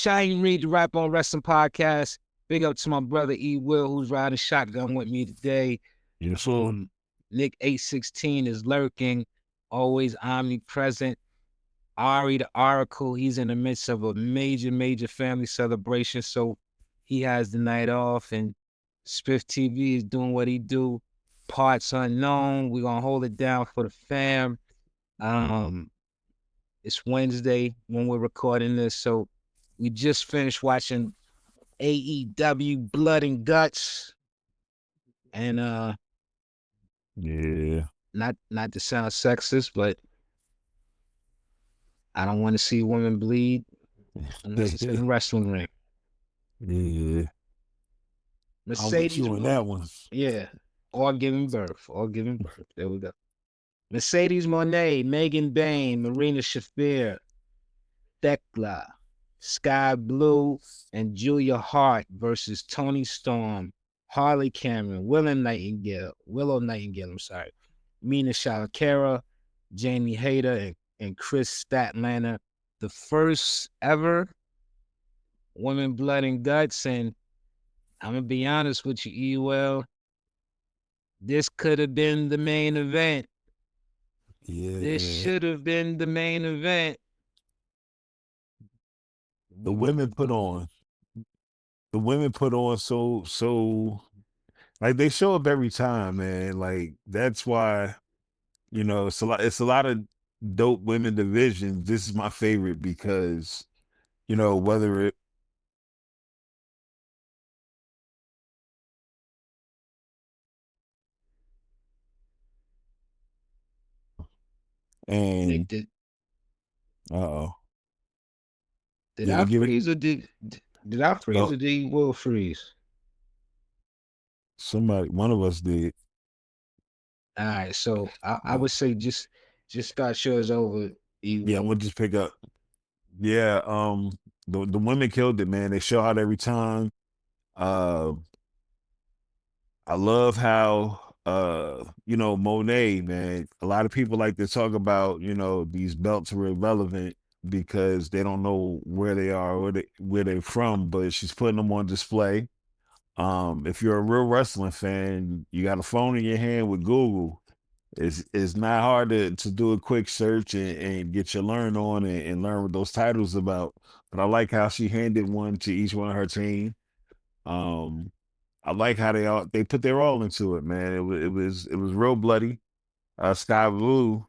Shine Reed, the Rap on Wrestling Podcast. Big up to my brother E. Will, who's riding shotgun with me today. Yes, sir. Nick 816 is lurking, always omnipresent. Ari the Oracle, he's in the midst of a major family celebration, so he has the night off, and Spiff TV is doing what he do. Parts unknown. We're gonna hold it down for the fam. It's Wednesday when we're recording this, so we just finished watching AEW Blood and Guts, and Yeah. not to sound sexist, but I don't want to see women bleed unless it's in the wrestling ring. Yeah. Mercedes, I'm with you on that one. Yeah, or giving birth. There we go. Mercedes Moné, Megan Bain, Marina Shafir, Thekla, Sky Blue, and Julia Hart versus Tony Storm, Harley Cameron, Willow Nightingale, Mina Shalakera, Jamie Hayter, and Chris Statlander. The first ever Women Blood and Guts, and I'm gonna be honest with you, E-Well. This could have been the main event. Yeah. This should have been the main event. The women put on. So like they show up every time, man. Like that's why, it's a lot of dope women divisions. This is my favorite because, whether it and Nick, did uh-oh. did Yeah, I give it freeze or did I freeze oh, or did he will freeze? one of us did. All right, so I Uh, would say just start yours over. yeah, I'm gonna just pick up. Yeah, the women killed it, man. They show out every time. Uh I love how Monet, man. A lot of people like to talk about, these belts are irrelevant because they don't know where they are or where they're from, but she's putting them on display. If you're a real wrestling fan, you got a phone in your hand with Google. It's not hard to do a quick search and get your learn on and learn what those titles about. But I like how she handed one to each one of her team. Um, I like how they put their all into it, man. It was real bloody. Sky Blue,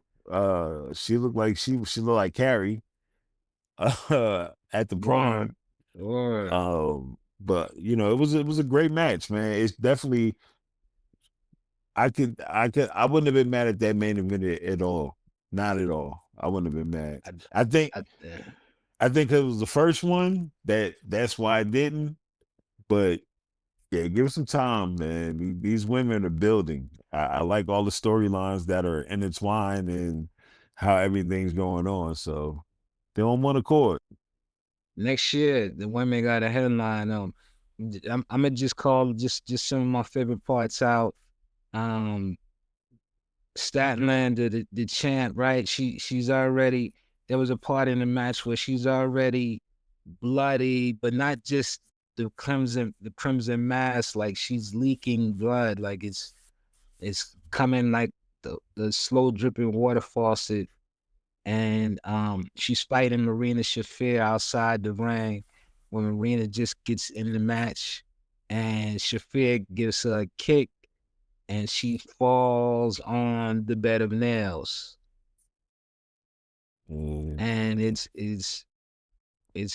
she looked like she looked like Carrie at the Word, prom. word. But it was a great match, man. It's definitely I wouldn't have been mad at that main event at all. Not at all. I wouldn't have been mad. I, I think I, I think it was the first one that's why I didn't. But yeah, give it some time, man. These women are building. I like all the storylines that are intertwined and how everything's going on. So they're on one accord. Next year, the women got a headline. I'm gonna just call just some of my favorite parts out. Um, Statlander, the champ, right? She's already. There was a part in the match where she's already bloody, but not just the crimson mass. Like she's leaking blood. Like it's coming like the slow dripping water faucet. And she's fighting Marina Shafir outside the ring when Marina just gets in the match, and Shafir gives her a kick, and she falls on the bed of nails, and it's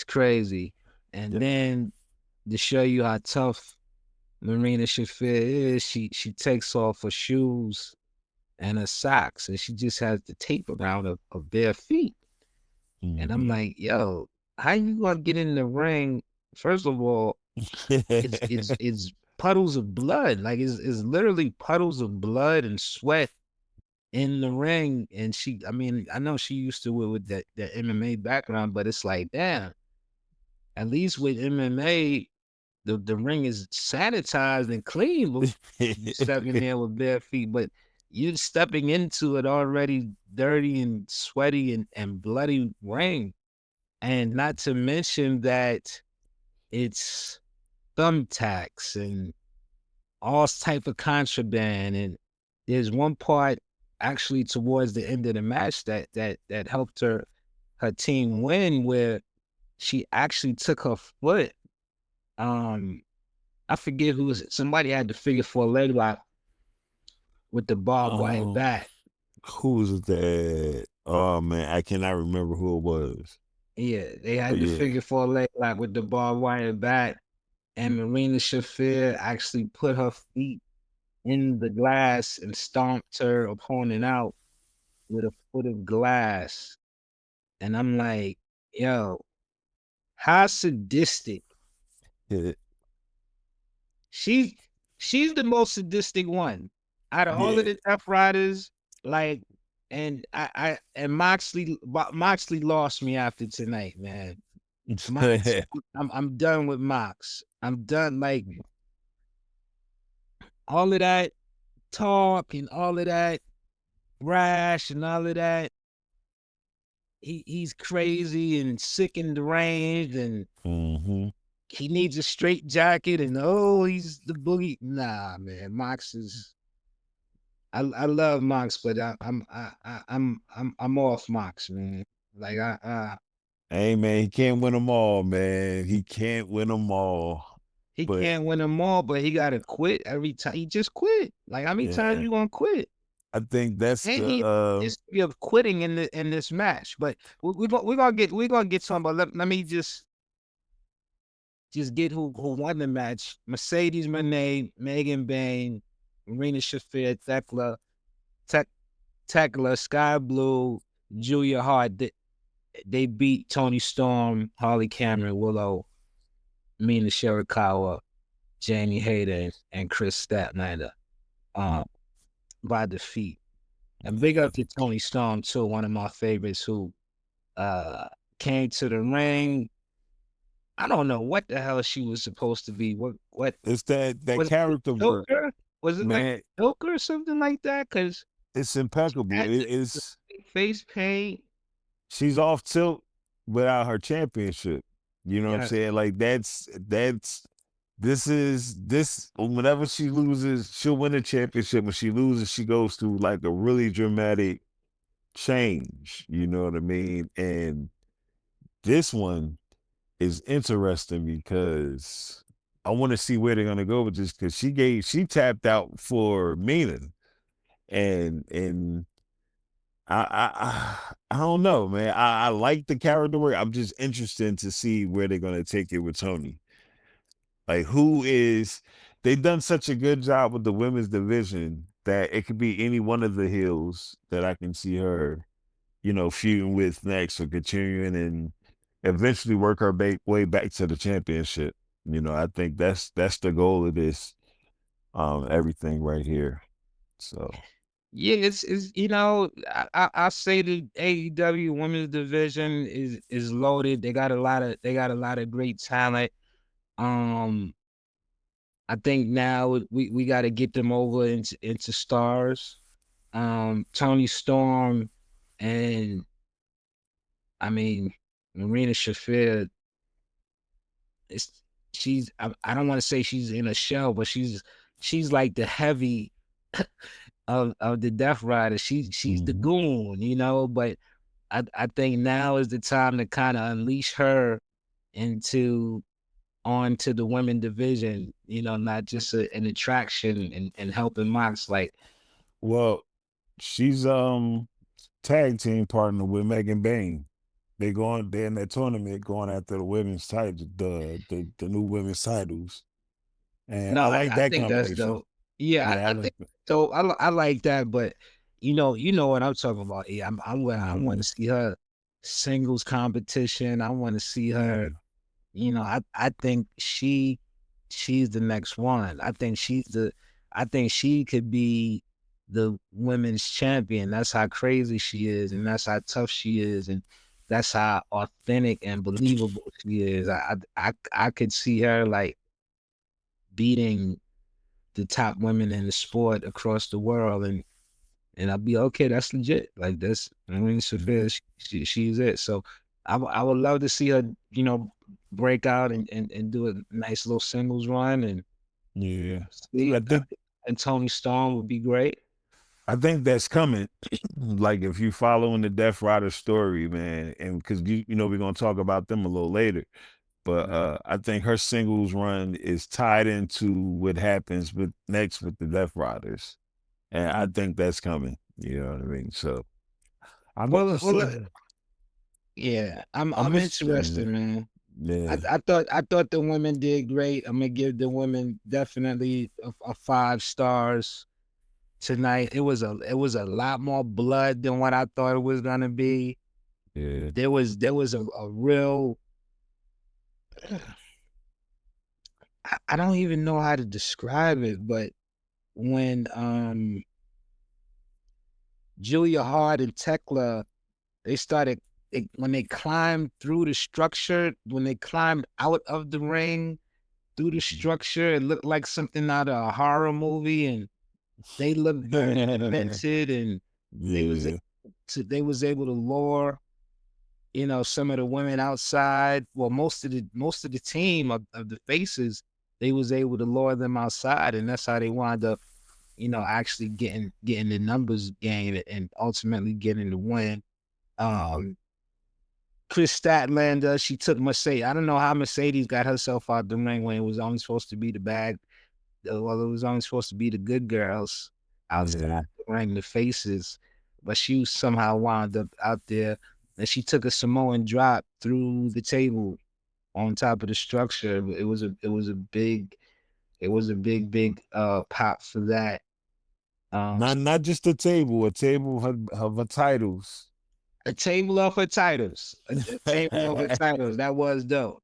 crazy. And Yep. then to show you how tough Marina Shafir is, she takes off her shoes and her socks, and she just has the tape around her bare feet. And I'm like, yo, how you gonna get in the ring? First of all, it's puddles of blood. Like it's literally puddles of blood and sweat in the ring. And I mean, I know she used to with that MMA background, but it's like, damn, at least with MMA, the ring is sanitized and clean before you step in there with bare feet. But you're stepping into it already dirty and sweaty and bloody ring. And not to mention that it's thumbtacks and all type of contraband. And there's one part actually towards the end of the match that helped her team win, where she actually took her foot. Um, I forget who was it. Somebody had to figure for a leg lock with the barbed wire Um, bat. who was that? Oh man, I cannot remember who it was. Yeah, they But had to yeah, figure for a leg lock with the barbed wire bat. And Marina Shafir actually put her feet in the glass and stomped her opponent out with a foot of glass. And I'm like, yo, how sadistic. yeah, She she's the most sadistic one out of all of yeah. the Death Riders. Like, and and Moxley lost me after tonight, man. Mox, I'm done with Mox. I'm done. Like all of that talk and all of that rash and all of that. He's crazy and sick and deranged, and hmm he needs a straight jacket, and oh, he's the boogie. Nah, man, Mox is. I love Mox, but I'm off Mox, man. Like Hey man, he can't win them all, man. He can't win them all. he But can't win them all, but he gotta quit every time. He just quit. Like how many times yeah, you gonna quit? I think that's Ain't the he history of quitting in this match? But we're gonna get some. But let me just get who won the match. Mercedes Moné, Megan Bain, Marina Shafir, Tech, Tekla, Sky Blue, Julia Hart. They beat Tony Storm, Holly Cameron, Willow, Mina Shirakawa, Jamie Hayter, and Chris Statlander um, by defeat. And big up to Tony Storm too, one of my favorites who uh, came to the ring. I don't know what the hell she was supposed to be. What it's that was it like character work, Joker? Was it like man. Joker or something like that? Because It's she impeccable. had It the is. face paint. She's off tilt without her championship. You know what I'm Yes. saying? Like that's this is this whenever she loses, she'll win a championship. When she loses, she goes through like a really dramatic change. You know what I mean? And this one is interesting because I want to see where they're gonna go with this because she tapped out for Mina and I don't know, man. I like the character work. I'm just interested to see where they're gonna take it with Tony. Like who is they've done such a good job with the women's division that it could be any one of the heels that I can see her, feuding with next or continuing and eventually work her way back to the championship. I think that's the goal of this everything right here. So Yeah, it's I say the AEW women's division is loaded. They got a lot of great talent. Um, I think now we got to get them over into stars. Tony Storm and I mean Marina Shafir. It's I don't want to say she's in a shell, but she's like the heavy of the Death Rider. She's the mhm. goon, but I think now is the time to kind of unleash her into onto the women division, not just an attraction and helping Mox. Like, Well, she's tag team partner with Megan Bain. They're in that tournament going after the women's title, the new women's titles. And no, I like I that think that's combination. dope. Yeah, Yeah, I I like think so. I like that, but you know what I'm talking about. Yeah, I want hmm to see her singles competition. I want to see her. yeah. I think she's the next one. I think she could be the women's champion. That's how crazy she is, and that's how tough she is, and that's how authentic and believable she is. I could see her like beating the top women in the sport across the world, and I'll be okay. That's legit. Like that's I mean, Sophia, she's it. So I would love to see her, break out and do a nice little singles run and Yeah. see. I think And Tony Storm would be great. I think that's coming. Like if you following the Death Rider story, man, and because we're gonna talk about them a little later. But Mhm. I think her singles run is tied into what happens with next with the Death Riders. And I think that's coming. You know what I mean? So I'm Well, yeah, I'm I'm interested. interested, man. Yeah, I thought the women did great. I'm gonna give the women definitely a 5 stars tonight. It was a lot more blood than what I thought it was gonna be. yeah. There was a real I don't even know how to describe it, but when Julia Hart and Tekla they started when they climbed through the structure, when they climbed out of the ring through the structure, it looked like something out of a horror movie, and they looked very demented, and they was Yeah. they was able to lure, some of the women outside. Well, most of the team of the faces, they was able to lure them outside, and that's how they wound up, actually getting the numbers game and ultimately getting the win. Um, Chris Statlander, she took Mercedes. I don't know how Mercedes got herself out the ring when it was only supposed to be the bad. Well, it was only supposed to be the good girls outside Yeah. the ring, the faces, but she somehow wound up out there, and she took a Samoan drop through the table on top of the structure. It was a big pop for that. Um, Not just a table, a table of her titles. a table of her titles, a table of her titles. That was dope.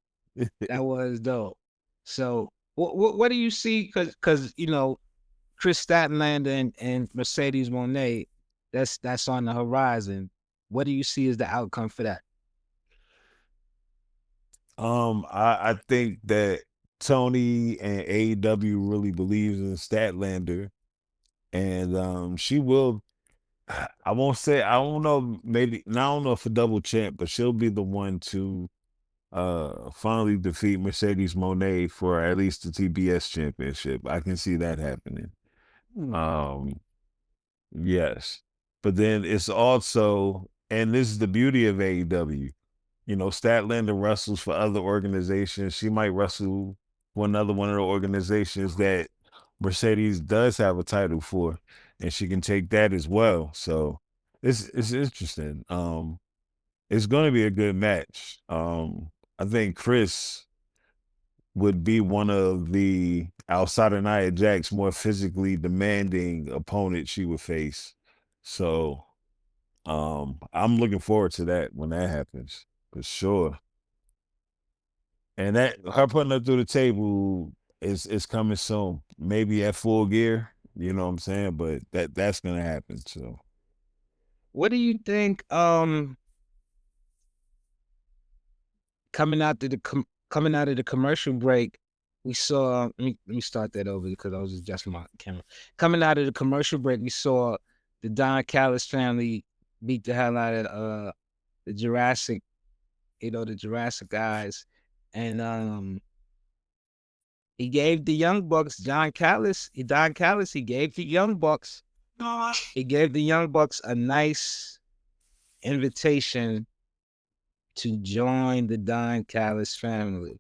That was dope. So, what do you see? Because Chris Statlander and Mercedes Monet, that's on the horizon. What do you see as the outcome for that? I think that Tony and AEW really believes in Statlander, and she will. I won't say I don't know. Maybe I don't know if a double champ, but she'll be the one to finally defeat Mercedes Monet for at least the TBS championship. I can see that happening. Hmm. Um, yes, but then it's also, and this is the beauty of AEW. Statlander wrestles for other organizations. She might wrestle for another one of the organizations that Mercedes does have a title for, and she can take that as well. So it's interesting. It's going to be a good match. I think Chris would be one of the outside of Nia Jax more physically demanding opponent she would face. So I'm looking forward to that when that happens for sure. And that her putting her through the table is coming soon. Maybe at Full Gear, you know what I'm saying? But that's gonna happen. So What do you think? Coming out of the commercial break, we saw. Let me start that over because I was adjusting my camera. Coming out of the commercial break, we saw the Don Callis family beat the hell out of the Jurassic, the Jurassic guys, and he gave the Young Bucks Don Callis, he gave the Young Bucks, a nice invitation to join the Don Callis family.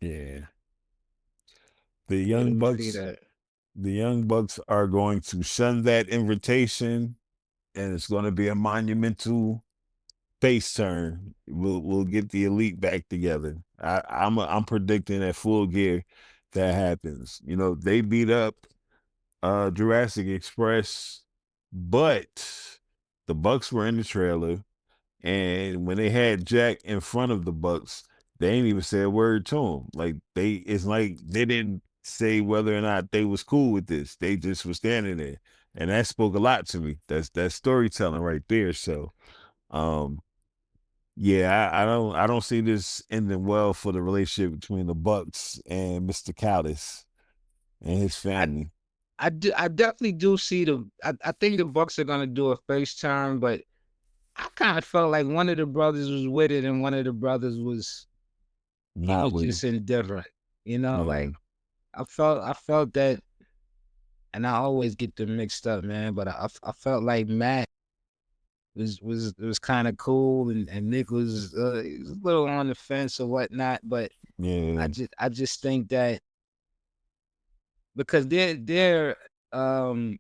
yeah. The Where do young you see bucks that? the young bucks are going to shun that invitation, and it's gonna be a monumental face turn. We'll get the elite back together. I'm predicting at Full Gear that happens. They beat up Jurassic Express, but the Bucks were in the trailer, and when they had Jack in front of the Bucks, they ain't even say a word to him. It's like they didn't say whether or not they was cool with this. They just were standing there, and that spoke a lot to me. That's storytelling right there. So, um, yeah, I don't see this ending well for the relationship between the Bucks and Mr. Callis and his I family. I definitely do see I think the Bucks are gonna do a face turn, but I kind of felt like one of the brothers was with it and one of the brothers he Not was with it. just indifferent. You know, Yeah. like I felt that, and I always get them mixed up, man. But I felt like Matt was kind of cool, and Nick he was a little on the fence or whatnot. But Yeah. I just think that because they're um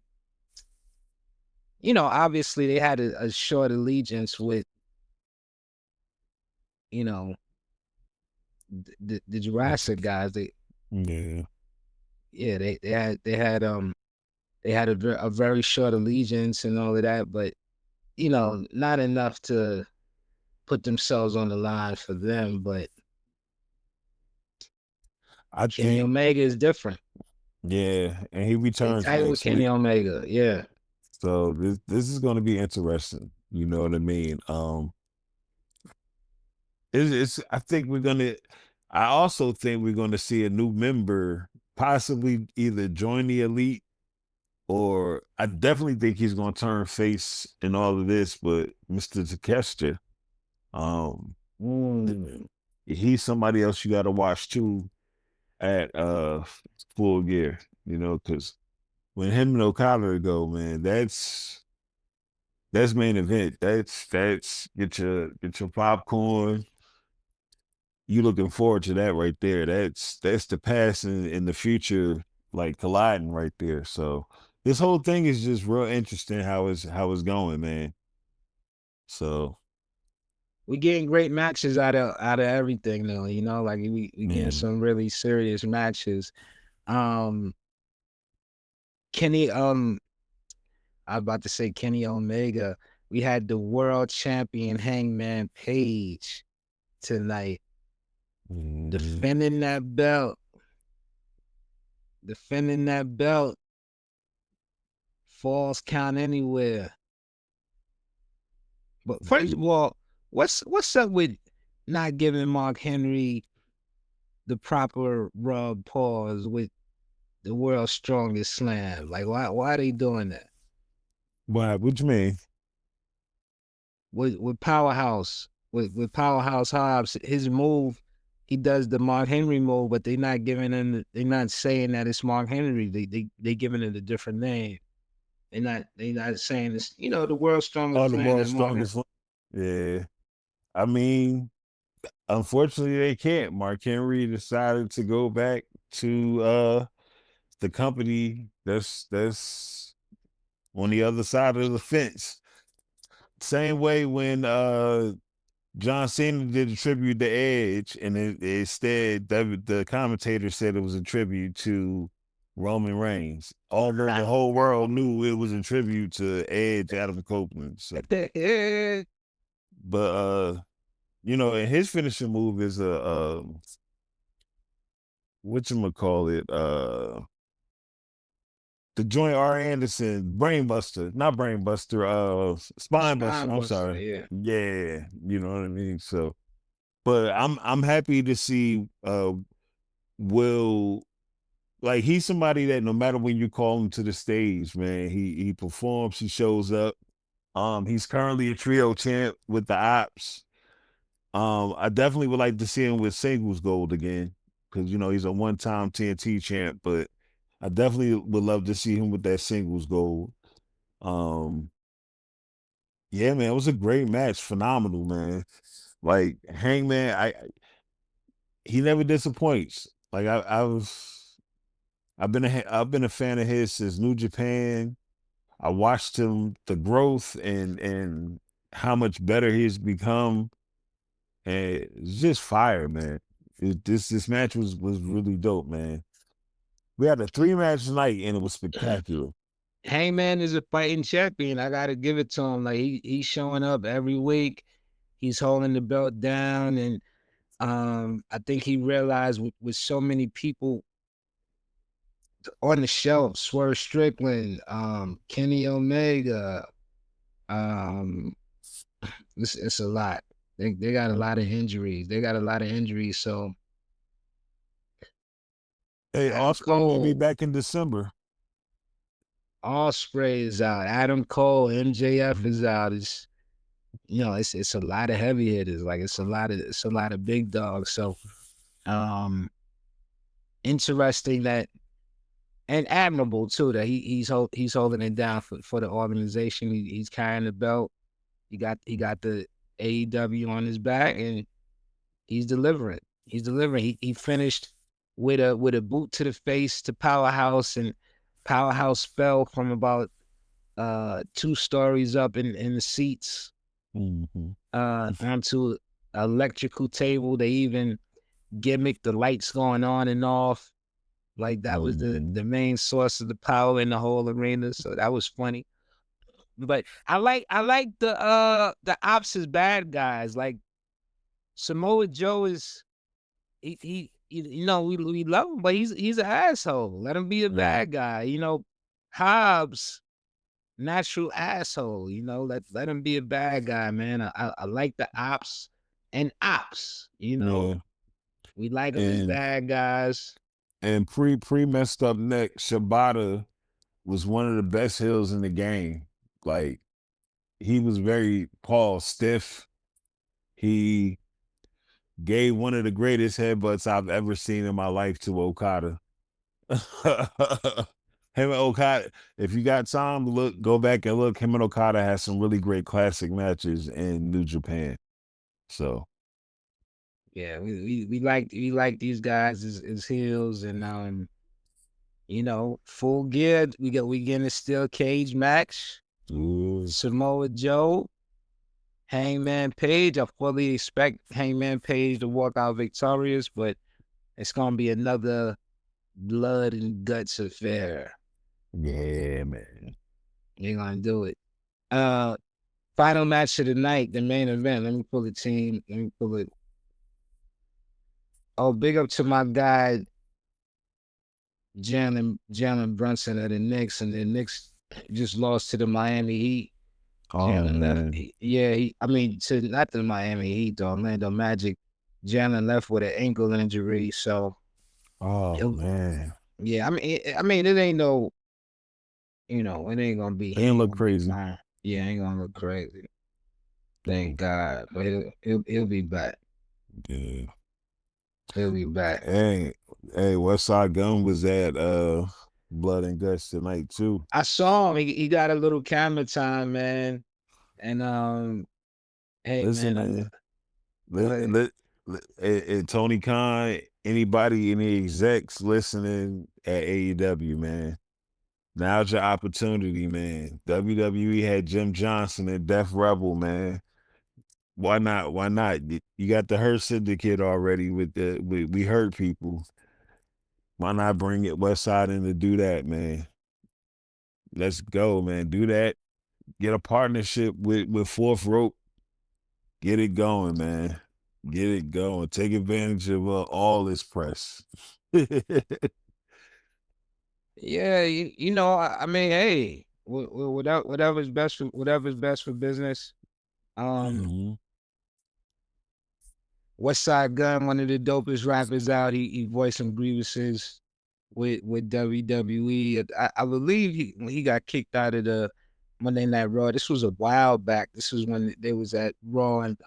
obviously they had a short allegiance with you know the Jurassic guys. Yeah. Yeah, they had a very short allegiance and all of that, but not enough to put themselves on the line for them. But I Kenny think, Omega is different. yeah, and he They returns tight with next Kenny week. Omega. Yeah. So this is gonna be interesting. You know what I mean? It's I think we're gonna I also think we're gonna see a new member possibly either join the elite, or I definitely think he's gonna turn face in all of this, but Mr. Takeshita, um th- Mm. he's somebody else you gotta watch too at Full Gear, because when him and Okada go, man, that's main event. That's get your popcorn. You looking forward to that right there. That's the past and the future like colliding right there. So this whole thing is just real interesting how it's going, man. So We getting great matches out of everything though, like we getting man, some really serious matches. Um Kenny I was about to say Kenny Omega. We had the world champion Hangman Page tonight mhm. defending that belt. Defending that belt. Falls count anywhere. But first of all, what's up with not giving Mark Henry the proper rub pause with the world's strongest slam? Like why are they doing that? What you mean? With Powerhouse, with Powerhouse Hobbs, his move, he does the Mark Henry move, but they're not giving him they're not saying that it's Mark Henry. They giving it a different name. They not saying it's the world's Oh, strongest the man world's and Mark Henry. strongest one. Yeah. I mean, unfortunately they can't. Mark Henry decided to go back to the company that's on the other side of the fence. Same way when John Cena did a tribute to Edge, and instead the commentator said it was a tribute to Roman Reigns. Although the whole world knew it was a tribute to Edge, Adam Copeland. So, but and his finishing move is a whatchamacallit, the joint R. Anderson brainbuster, not brainbuster, spine buster. Spine I'm buster, sorry. yeah. Yeah, you know what I mean. So, but I'm happy to see Will, like, he's somebody that no matter when you call him to the stage, man, he performs, he shows up. He's currently a trio champ with the Ops. I definitely would like to see him with singles gold again, because he's a one-time TNT champ, but I definitely would love to see him with that singles gold. Um, yeah, man, it was a great match, phenomenal, man. Like Hangman, he never disappoints. Like I've been a fan of his since New Japan. I watched him, the growth and how much better he's become, and it's just fire, man. This match was really dope, man. We had a 3 match night and it was spectacular. Hangman is a fighting champion. I gotta give it to him. Like he's showing up every week. He's holding the belt down, and I think he realized with so many people on the shelf, Swerve Strickland, Kenny Omega, um, it's a lot. They got a lot of injuries. They got a lot of injuries. So Hey, Adam Osprey may be Cole, back in December. Osprey is out. Adam Cole, MJF is out. it's a lot of heavy hitters. Like it's a lot of big dogs. So um interesting that and admirable too that he's holding it down for the organization. He's carrying the belt. He got the AEW on his back and he's delivering. He's delivering. He finished with a boot to the face to Powerhouse, and Powerhouse fell from about 2 stories up in the seats Mhm. onto electrical table. They even gimmicked the lights going on and off. Like that was Mhm. the main source of the power in the whole arena. So that was funny. But I like the ops as bad guys. Like Samoa Joe is we love him, but he's an asshole. Let him be a Mhm. bad guy. Hobbs, natural asshole. Let him be a bad guy, man. I like the ops and ops. Yeah. We like them as And bad guys. pre messed up neck, Shibata was one of the best heels in the game. Like he was very Paul stiff. He gave one of the greatest headbutts I've ever seen in my life to Okada. Him and Okada, if you got time, go back and look. Him and Okada has some really great classic matches in New Japan. So, Yeah, we like these guys as heels, and full gear. We getting a steel cage match. ooh, Samoa Joe, Hangman Page. I fully expect Hangman Page to walk out victorious, but it's gonna be another blood and guts affair. yeah, man. They're gonna do it. Uh, Final match of the night, the main event. Let me pull the team. Let me pull it. Oh, big up to my guy Jalen Brunson of the Knicks, and the Knicks just lost to the Miami Heat. Oh Jalen left. man. Yeah, I mean, to not the Miami Heat, the Orlando Magic. Jalen left with an ankle injury, so Oh he'll, man. yeah. I mean, it ain't no, it ain't gonna be. They He didn't ain't look gonna be crazy. fine. Yeah, ain't gonna look crazy. Thank Mm, God, but he'll be back. yeah. He'll be back. Hey, hey, West Side Gun was at Blood and Guts tonight too. I saw him. He got a little camera time, man. And hey, Listen, man, man. Let, like, let, and Tony Khan, anybody, any execs listening at AEW, man. Now's your opportunity, man. WWE had Jim Johnson and Def Rebel, man. Why not? Why not? You got the Hurt Syndicate already with we hurt people. Why not bring it West Side in to do that, man? Let's go, man. Do that. Get a partnership with Fourth Rope. Get it going, man. Get it going. Take advantage of all this press. yeah, I mean, hey, whatever's best for business. Um, Hmm. West Side Gun, one of the dopest rappers out. He voiced some grievances with WWE. I believe when he got kicked out of the Monday Night Raw. This was a while back. This was when they was at Raw and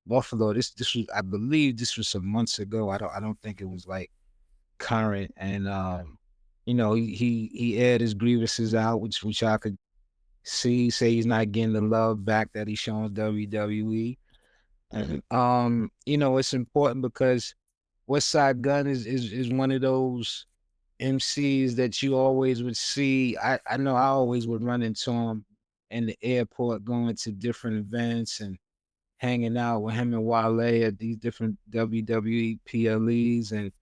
Buffalo. This was, I believe, this was some months ago. I don't think it was like current. And he aired his grievances out, which I could say he's not getting the love back that he's showing WWE. And it's important because West Side Gun is one of those MCs that you always would see. I know I always would run into him in the airport going to different events and hanging out with him and Wale at these different WWE PLEs. And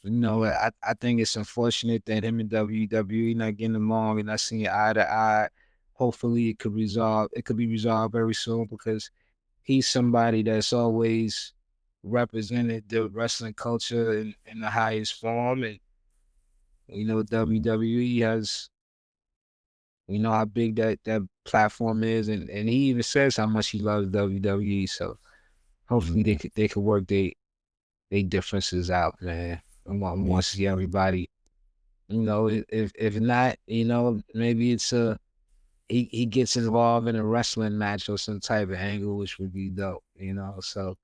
I think it's unfortunate that him and WWE not getting along and not seeing eye to eye. Hopefully it could be resolved very soon because he's somebody that's always represented the wrestling culture in the highest form. And WWE has, how big that platform is, and he even says how much he loves WWE. So hopefully they could work they differences out, man. I want to see everybody. If not, maybe it's he gets involved in a wrestling match or some type of angle, which would be dope, you know. So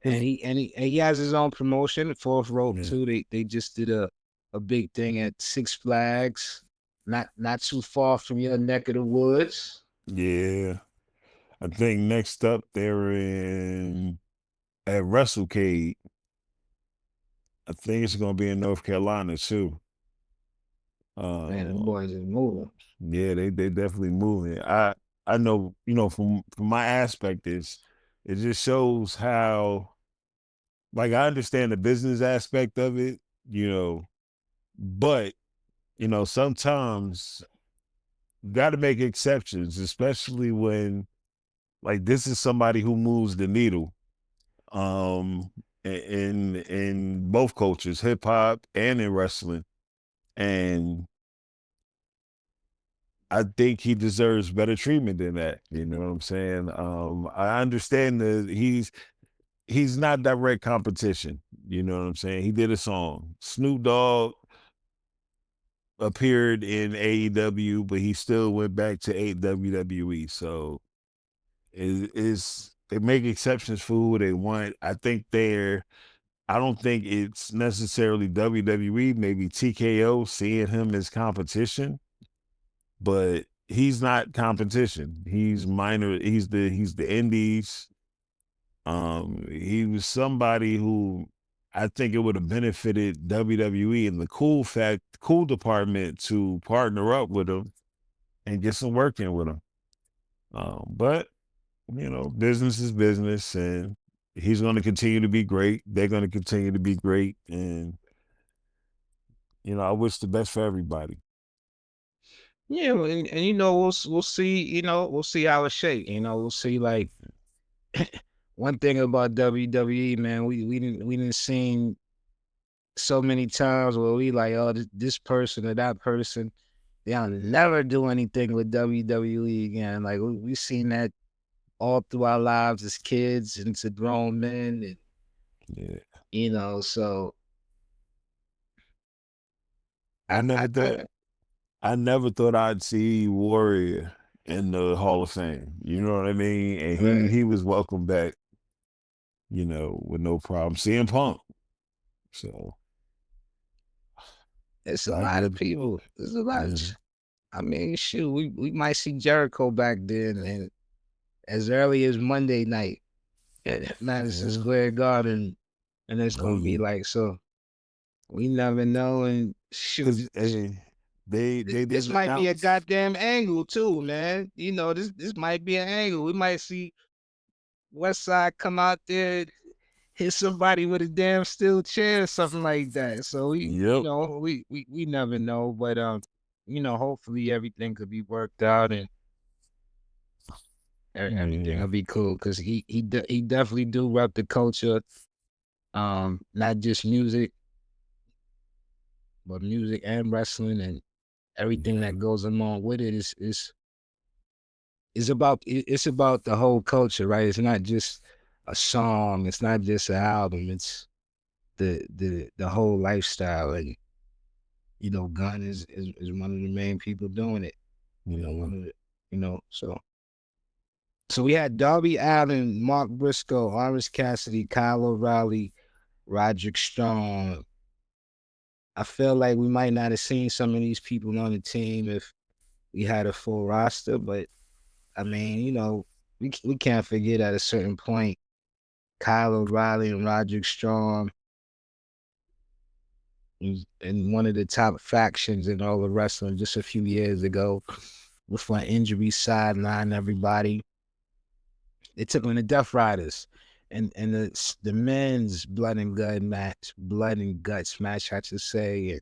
His, and he has his own promotion, Fourth Rope yeah, too. They just did a big thing at Six Flags, not too far from your neck of the woods. yeah. I think next up they're in at WrestleCade. I think it's gonna be in North Carolina too. Man, the Uh, boys is moving. yeah, they definitely moving. I know, from my aspect is it just shows how, like, I understand the business aspect of it, but sometimes you got to make exceptions, especially when, like, this is somebody who moves the needle, in both cultures, hip hop and in wrestling, and I think he deserves better treatment than that. You know what I'm saying? I understand that he's not direct competition. You know what I'm saying? He did a song. Snoop Dogg appeared in AEW, but he still went back to WWE. So they make exceptions for who they want. I don't think it's necessarily WWE, maybe TKO seeing him as competition, but he's not competition. He's minor. He's the indies. He was somebody who I think it would have benefited WWE and the cool department to partner up with him and get some work in with him. But business is business, and he's going to continue to be great. They're going to continue to be great, and I wish the best for everybody. Yeah, and we'll see, we'll see how it shake. We'll see like one thing about WWE, man, we didn't seen so many times where we like, oh, this person or that person, they'll never do anything with WWE again. Like we seen that all through our lives as kids and to grown men, and Yeah, so I I never thought think I never thought I'd see Warrior in the Hall of Fame. You know what I mean? And he right. he was welcomed back, with no problem. CM Punk. So It's a I lot of give, people. There's a lot. yeah, I mean, shoot, we might see Jericho back then, and as early as Monday night at Madison yeah. Square Garden, and it's Oh gonna be yeah. like so. We never know, and shoot, Cause they this didn't might be a announce. goddamn angle too, man. This might be an angle. We might see West Side come out there, hit somebody with a damn steel chair or something like that. So Yep. we never know, but hopefully everything could be worked out and everything Yeah. will be cool because he definitely do rep the culture, not just music, but music and wrestling and everything Yeah. that goes along with it it's about the whole culture, right? It's not just a song, it's not just an album, it's the whole lifestyle. And Gunn is one of the main people doing it. Yeah. One of the so we had Darby Allin, Mark Briscoe, Orange Cassidy, Kyle O'Reilly, Roderick Strong. I feel like we might not have seen some of these people on the team if we had a full roster, but I mean, we can't forget at a certain point, Kyle O'Reilly and Roderick Strong was in one of the top factions in all of wrestling just a few years ago. Before injury sideline everybody. They took on the Death Riders, and the men's blood and guts match, I should say. And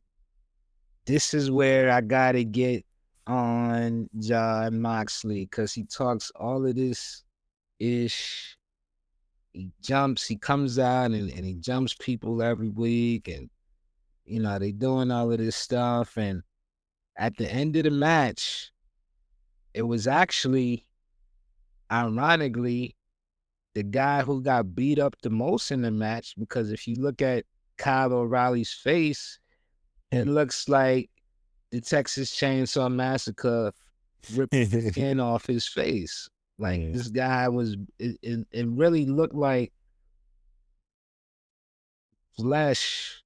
this is where I gotta get on John Moxley because he talks all of this ish. He comes out and he jumps people every week, and they doing all of this stuff. And at the end of the match, it was actually, ironically, the guy who got beat up the most in the match, because if you look at Kyle O'Reilly's face, it looks like the Texas Chainsaw Massacre ripped the skin off his face. Like Yeah. this guy was, it really looked like flesh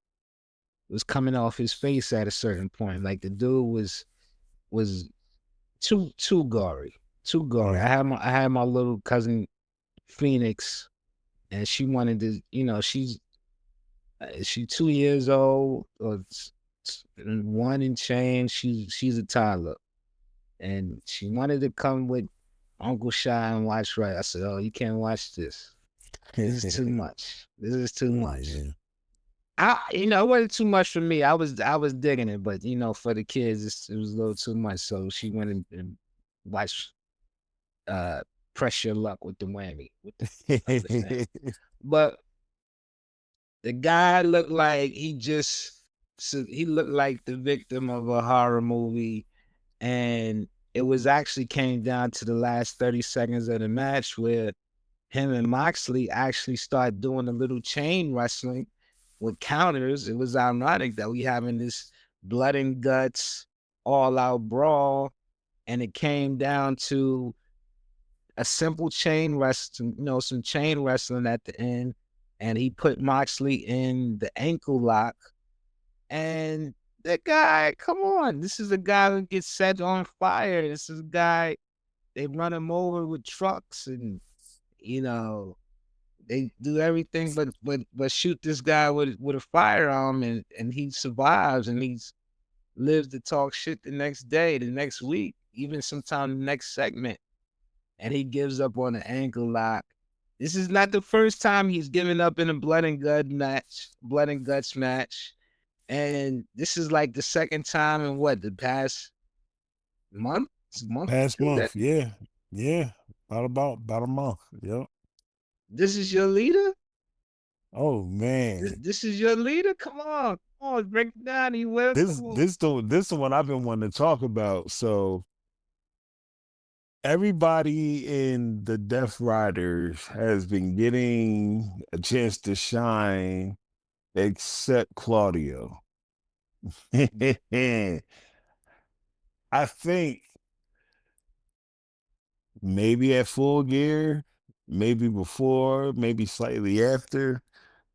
was coming off his face at a certain point. Like the dude was too gory, too gory. Yeah. I had my little cousin Phoenix, and she wanted to, she 2 years old or one and change. She's a toddler, and she wanted to come with Uncle Shy and watch right. I said, "Oh, you can't watch this. This is too much. This is too much." Yeah. It wasn't too much for me. I was digging it, but for the kids, it was a little too much. So she went and watched uh Press Your Luck with the whammy with the other thing. But the guy looked like he looked like the victim of a horror movie, and it was actually came down to the last 30 seconds of the match where him and Moxley actually start doing a little chain wrestling with counters. It was ironic that we having this blood and guts all out brawl, and it came down to a simple chain wrestling, some chain wrestling at the end, and he put Moxley in the ankle lock. And that guy, come on, this is a guy who gets set on fire. This is a guy, they run him over with trucks, and you know they do everything but shoot this guy with a firearm, and he survives, and he's lives to talk shit the next day, the next week, even sometime the next segment, and he gives up on the ankle lock. This is not the first time he's given up in a blood and guts match. And this is like the second time in what, the past month, month or Past two, that month, yeah. Yeah. About a month. Yep. this is your leader? Oh man. This is your leader? Come on, break it down. He will. This Come on. this the this the one I've been wanting to talk about. So everybody in the Death Riders has been getting a chance to shine except Claudio. I think maybe at Full Gear, maybe before, maybe slightly after,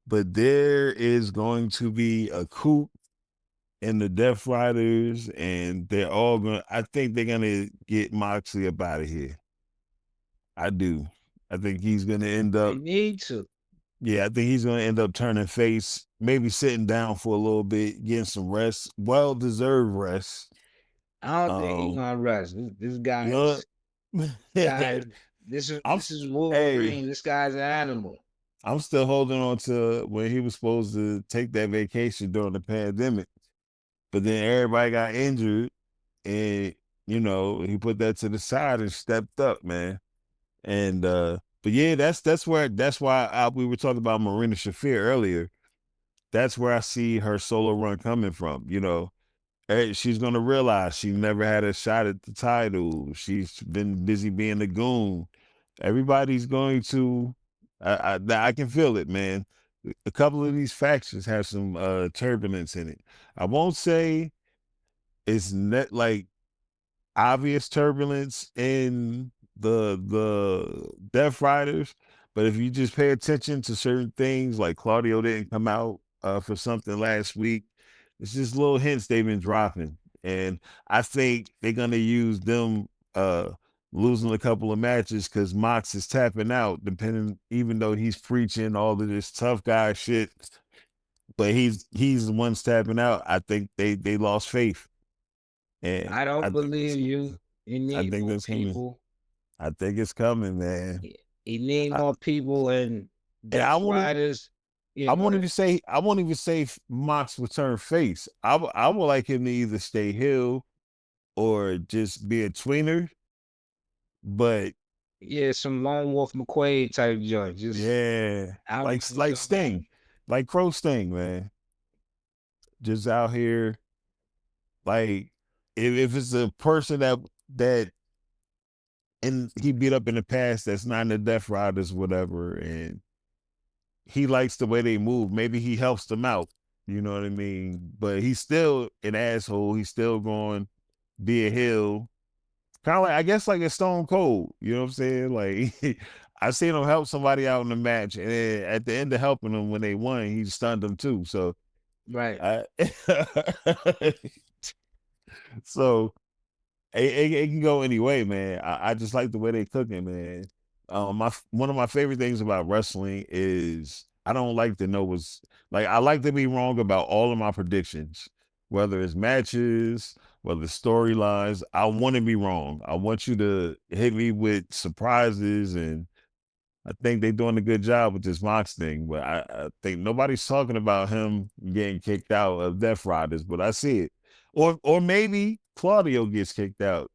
but there is going to be a coup in the Death Riders, and they're all going. I think they're gonna get Moxley up out of here. I do. I think he's gonna end They up. need to. Yeah, I think he's gonna end up turning face, maybe sitting down for a little bit, getting some rest, well deserved rest. I don't think he's Um, gonna rush. This you know, guy's guy. This is I'm this is hey, Wolverine. This guy's an animal. I'm still holding on to when he was supposed to take that vacation during the pandemic, but then everybody got injured, and he put that to the side and stepped up, man. And but yeah, that's why we were talking about Marina Shafir earlier. That's where I see her solo run coming from. She's gonna realize she never had a shot at the title. She's been busy being a goon. Everybody's going to. I can feel it, man. A couple of these factions have some turbulence in it. I won't say it's net like obvious turbulence in the Death Riders, but if you just pay attention to certain things, like Claudio didn't come out for something last week, it's just little hints they've been dropping, and I think they're gonna use them losing a couple of matches because Mox is tapping out, depending, even though he's preaching all of this tough guy shit, but he's the one tapping out. I think they lost faith, and I don't believe you. You I need think more that's coming. people. I think it's coming, man. You need I, more people and and I Death wanted, Riders. Yeah, I go wanted ahead. to say, I won't even say Mox would turn face. I would like him to either stay heel or just be a tweener. But Yeah, some Lone Wolf McQuaid type joint. Just yeah, out like on his like own. Sting, like Crow Sting, man, just out here. Like if it's a person that and he beat up in the past that's not in the Death Riders, whatever, and he likes the way they move. Maybe he helps them out. You know what I mean? But he's still an asshole. He's still going to be a heel. Kind of like, I guess, like a Stone Cold. You know what I'm saying? Like I seen him help somebody out in the match, and then at the end of helping them when they won, he stunned them too. So Right. I so it can go any way, man. I just like the way they cooking, man. One of my favorite things about wrestling is I don't like to know what's like. I like to be wrong about all of my predictions, whether it's matches, whether it's storylines. I want to be wrong. I want you to hit me with surprises, and I think they're doing a good job with this Mox thing. But I think nobody's talking about him getting kicked out of Death Riders, but I see it. Or maybe Claudio gets kicked out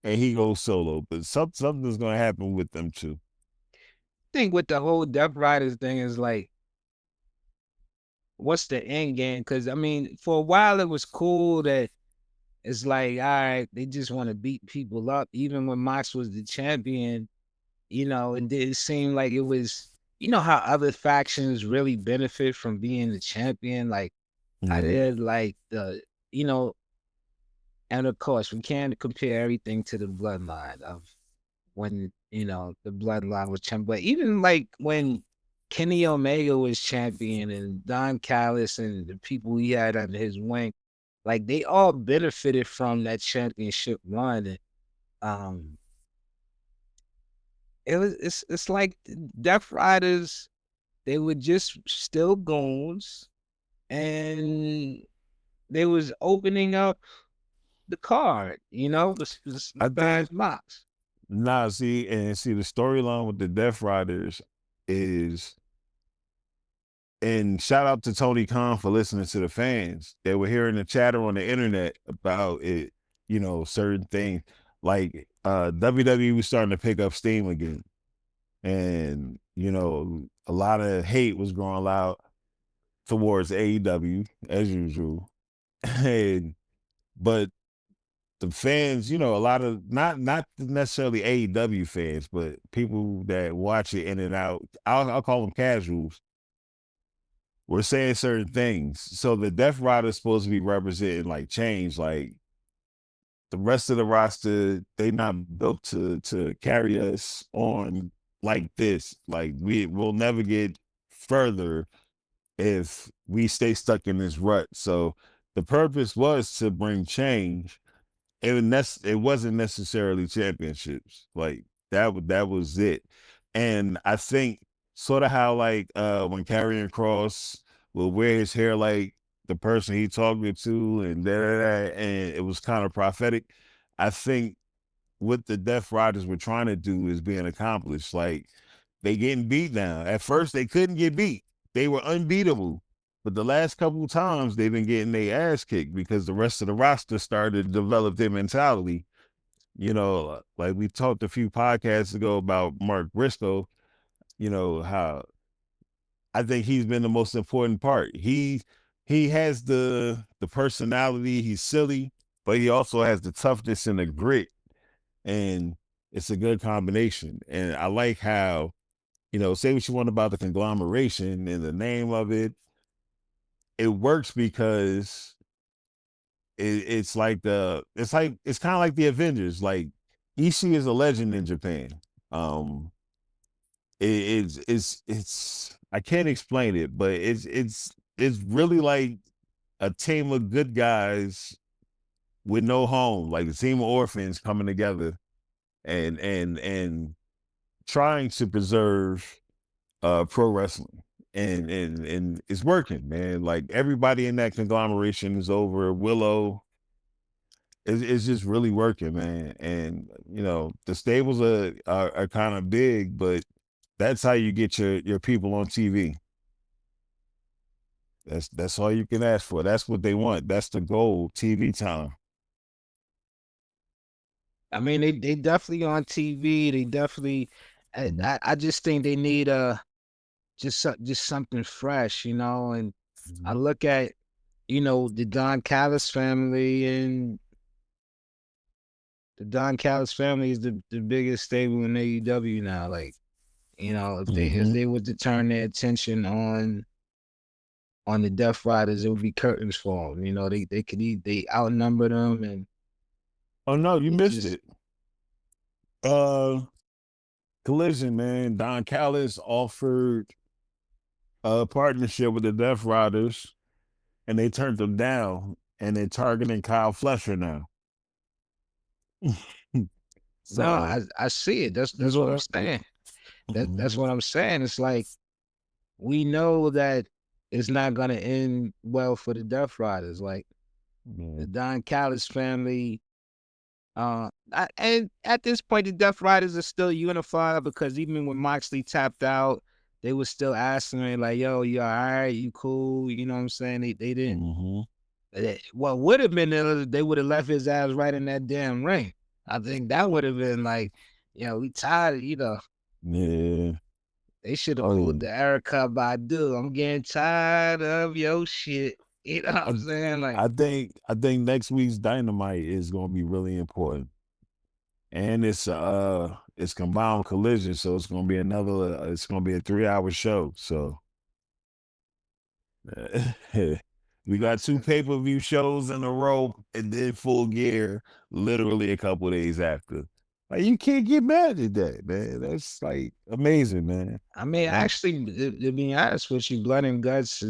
and he goes solo. But something's gonna happen with them too. Think with the whole Death Riders thing is like, what's the end game? Because I mean, for a while it was cool that it's like, all right, they just want to beat people up. Even when Mox was the champion, and it seemed like it was, how other factions really benefit from being the champion. Like I Mhm. did like you know, and of course we can't compare everything to the bloodline of when, the bloodline was champion. But even like when Kenny Omega was champion and Don Callis and the people he had under his wing, like they all benefited from that championship run. And, um, it's like Death Riders, they were just still goons and they was opening up the card, I besides think Mox. see the storyline with the Death Riders is, and shout out to Tony Khan for listening to the fans. They were hearing the chatter on the internet about it, certain things. Like WWE was starting to pick up steam again. And, a lot of hate was growing loud towards AEW as usual. And but the fans, a lot of not necessarily AEW fans, but people that watch it in and out, I'll call them casuals, were saying certain things. So the Death Rider is supposed to be representing like change, like the rest of the roster, they not built to carry us on like this. Like we'll never get further if we stay stuck in this rut. So the purpose was to bring change. It wasn't necessarily championships. Like that was it. And I think sort of how like when Karrion Cross will wear his hair like the person he talking to and and it was kind of prophetic. I think what the Death Riders were trying to do is being accomplished. Like they getting beat now. At first they couldn't get beat. They were unbeatable. But the last couple of times they've been getting their ass kicked because the rest of the roster started to develop their mentality. Like we talked a few podcasts ago about Mark Briscoe, how I think he's been the most important part. He has the personality, he's silly, but he also has the toughness and the grit, and it's a good combination. And I like how, say what you want about the conglomeration and the name of it, it works because it's kind of like the Avengers. Like Ishii is a legend in Japan. Um, it's I can't explain it, but it's really like a team of good guys with no home, like a team of orphans coming together and trying to preserve pro wrestling. And it's working, man. Like everybody in that conglomeration is over. Willow is just really working, man. And the stables are kind of big, but that's how you get your people on TV. That's all you can ask for. That's what they want. That's the goal. TV time. I mean, they definitely on TV. They definitely. I just think they need just something fresh, And I Mhm. look at the Don Callis family, and the Don Callis family is the biggest stable in AEW now. Like, if Mhm. they were to turn their attention on the Death Riders, it would be curtains for them. They outnumber them, and Oh no, you it missed just it. Uh, Collision, man. Don Callis offered a partnership with the Death Riders, and they turned them down, and they're targeting Kyle Fletcher now. No, So, I see it. That's what I'm saying. That's mhm, what I'm saying. It's like we know that it's not gonna end well for the Death Riders. Like the yeah, Don Callis family. And at this point, the Death Riders are still unified because even when Moxley tapped out, they were still asking me like, "Yo, you all right? You cool?" You know what I'm saying? They didn't. mhm, What would have been they would have left his ass right in that damn ring. I think that would have been like, we tired. yeah. They should have Oh, pulled yeah. the Erica Badu. I'm getting tired of your shit. You know what I, I'm saying? Like, I think next week's Dynamite is going to be really important, and it's combined collision, so it's going to be it's going to be a 3 hour show. So we got two pay-per-view shows in a row, and then Full Gear literally a couple days after. Like you can't get mad at that, man. That's like amazing, man. I mean, Um, actually, to be honest with you, Blood and Guts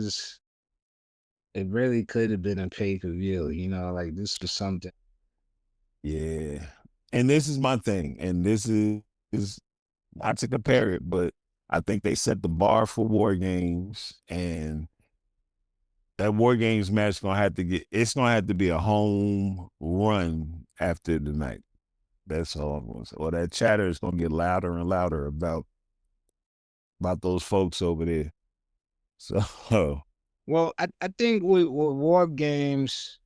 it really could have been a pay-per-view, like this was something. yeah. And this is my thing, and is not to compare it, but I think they set the bar for War Games, and that War Games match it's gonna have to be a home run after the night. That's all I'm gonna say. Or that chatter is gonna get louder and louder about those folks over there. So Well, I think with War Games,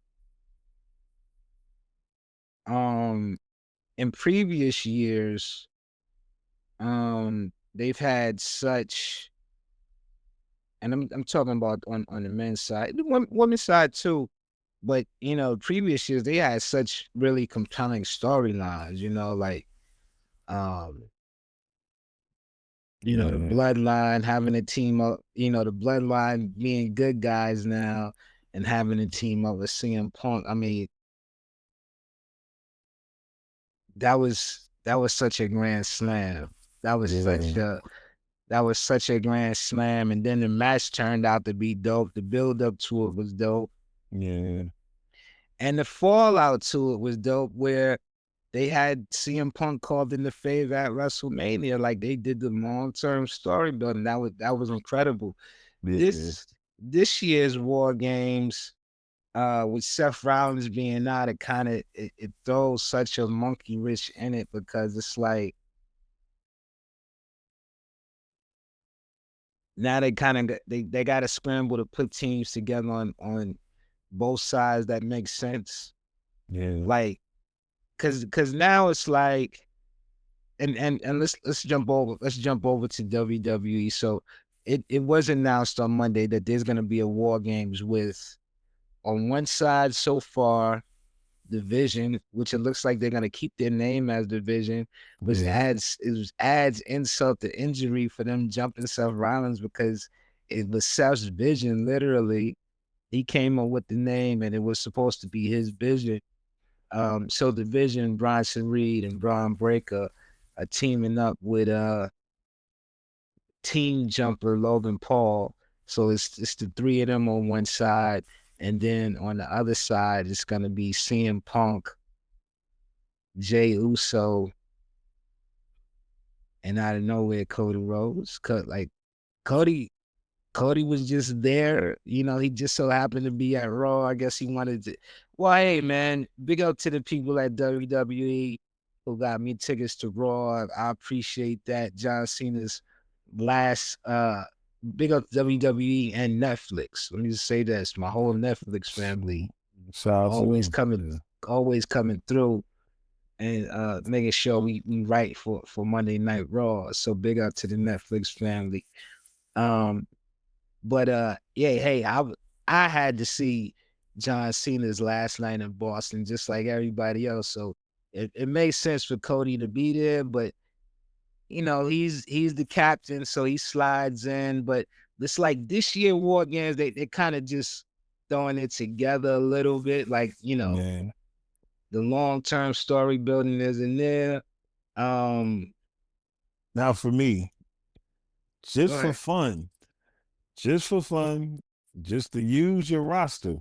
um, in previous years, they've had such, and I'm talking about on the men's side, the women's side too. But previous years they had such really compelling storylines. Like um, the yeah, bloodline having a team up. The bloodline being good guys now and having a team up with CM Punk. I mean, that was such a grand slam. That was such yeah, a that was such a grand slam. And then the match turned out to be dope. The build up to it was dope. yeah, And the fallout to it was dope where they had CM Punk called in the favor at WrestleMania. Like they did the long-term story building. That was incredible. yeah, This year's War Games, with Seth Rollins being out, it kind of it throws such a monkey wrench in it because it's like now they kind of they got to scramble to put teams together on both sides that make sense. yeah, Like, cause now it's like, and let's jump over to WWE. So it was announced on Monday that there's gonna be a War Games with, on one side so far, Division, which it looks like they're gonna keep their name as Division, which yeah, adds insult to injury for them jumping Seth Rollins because it was Seth's vision. Literally, he came up with the name, and it was supposed to be his vision. So Division, Bronson Reed and Braun Breaker are teaming up with team jumper Logan Paul. So it's the three of them on one side, and then on the other side it's gonna be CM Punk, Jay Uso, and out of nowhere Cody Rhodes. Like Cody, Cody was just there. He just so happened to be at Raw. I guess he wanted to. Well, hey man, big up to the people at WWE who got me tickets to Raw. I appreciate that. John Cena's last big up WWE and Netflix. Let me just say this. My whole Netflix family shout out to always them. coming Yeah, always coming through and making sure we right for Monday Night Raw. So big up to the Netflix family. Um but yeah, hey, I had to see John Cena's last night in Boston, just like everybody else. So it makes sense for Cody to be there, but he's the captain, so he slides in. But it's like this year War Games, they kind of just throwing it together a little bit, like yeah, the long term story building isn't there. Um, Now for me, go just for ahead. fun, just for fun, just to use your roster,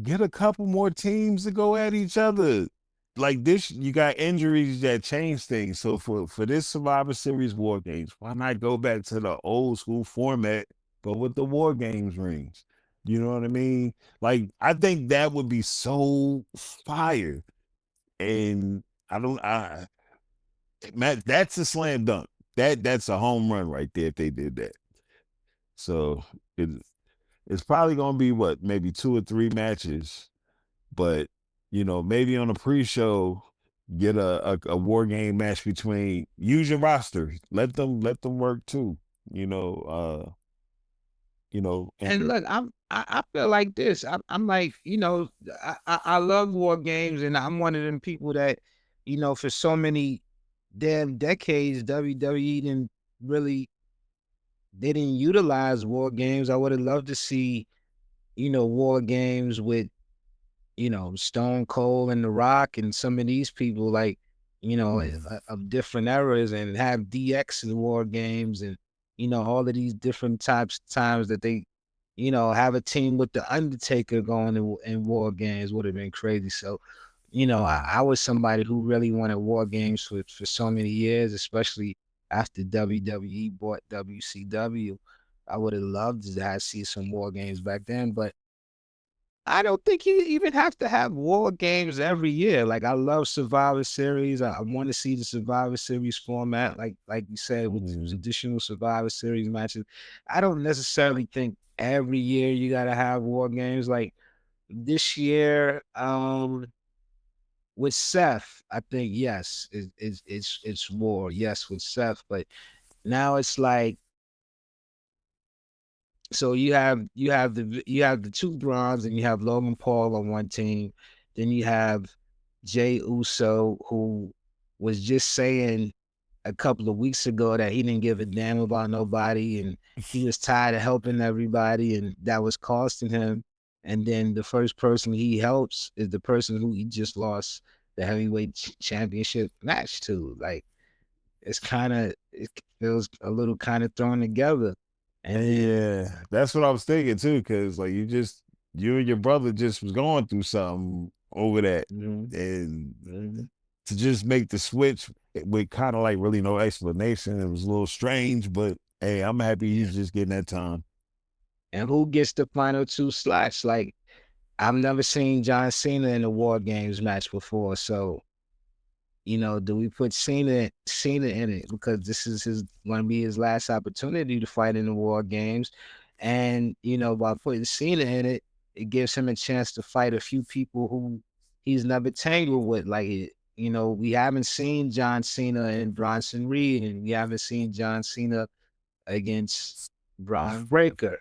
get a couple more teams to go at each other. Like this, you got injuries that change things. So for this Survivor Series War Games, why not go back to the old school format, but with the War Games rings? You know what I mean? Like I think that would be so fire. And I don't, I Matt, that's a slam dunk. That's a home run right there if they did that. So it, it's probably gonna be what, maybe 2 or 3 matches, but maybe on a pre-show, get a war game match between, use your roster, let them work too. You know, and And look, I feel like this. I'm like, I love war games, and I'm one of them people that, for so many damn decades, WWE didn't really they didn't utilize war games. I would have loved to see, war games with, Stone Cold and The Rock and some of these people like, Mhm. of different eras, and have DX in war games, and all of these different times that they, have a team with the Undertaker going in war games would have been crazy. So, Mhm. I was somebody who really wanted war games for so many years, especially after WWE bought WCW. I would have loved to have see some war games back then, but I don't think you even have to have war games every year. Like I love Survivor Series. I want to see the Survivor Series format, like you said, with the Mhm. traditional Survivor Series matches. I don't necessarily think every year you gotta have war games. Like this year, with Seth, I think yes, it's war. Yes, with Seth, but now it's like, so you have the two bronze, and you have Logan Paul on one team. Then you have Jay Uso, who was just saying a couple of weeks ago that he didn't give a damn about nobody, and he was tired of helping everybody, and that was costing him. And then the first person he helps is the person who he just lost the heavyweight championship match to. Like it feels a little kind of thrown together. And Yeah, that's what I was thinking too, because like you and your brother just was going through something over that, mhm, and mhm. to just make the switch with kind of like really no explanation, it was a little strange, but hey, I'm happy Yeah. he's just getting that time. And who gets the final two slots? Like, I've never seen John Cena in a War Games match before. So, do we put Cena in it because this is his going to be his last opportunity to fight in the War Games, and by putting Cena in it, it gives him a chance to fight a few people who he's never tangled with. Like, we haven't seen John Cena and Bronson Reed, and we haven't seen John Cena against Braun Breaker.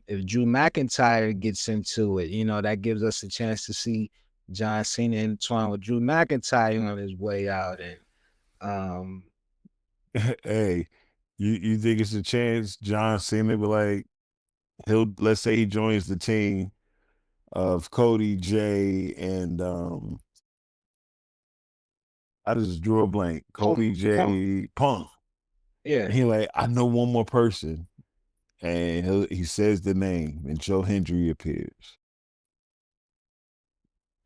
If Drew McIntyre gets into it, that gives us a chance to see John Cena intertwined with Drew McIntyre on his way out. And um, Hey, you think it's a chance John Cena be like, he'll, let's say he joins the team of Cody, Jay, and I just drew a blank. Punk, Cody, Punk, Jay, Punk. yeah. And he like, I know one more person. And he says the name, and Joe Hendry appears.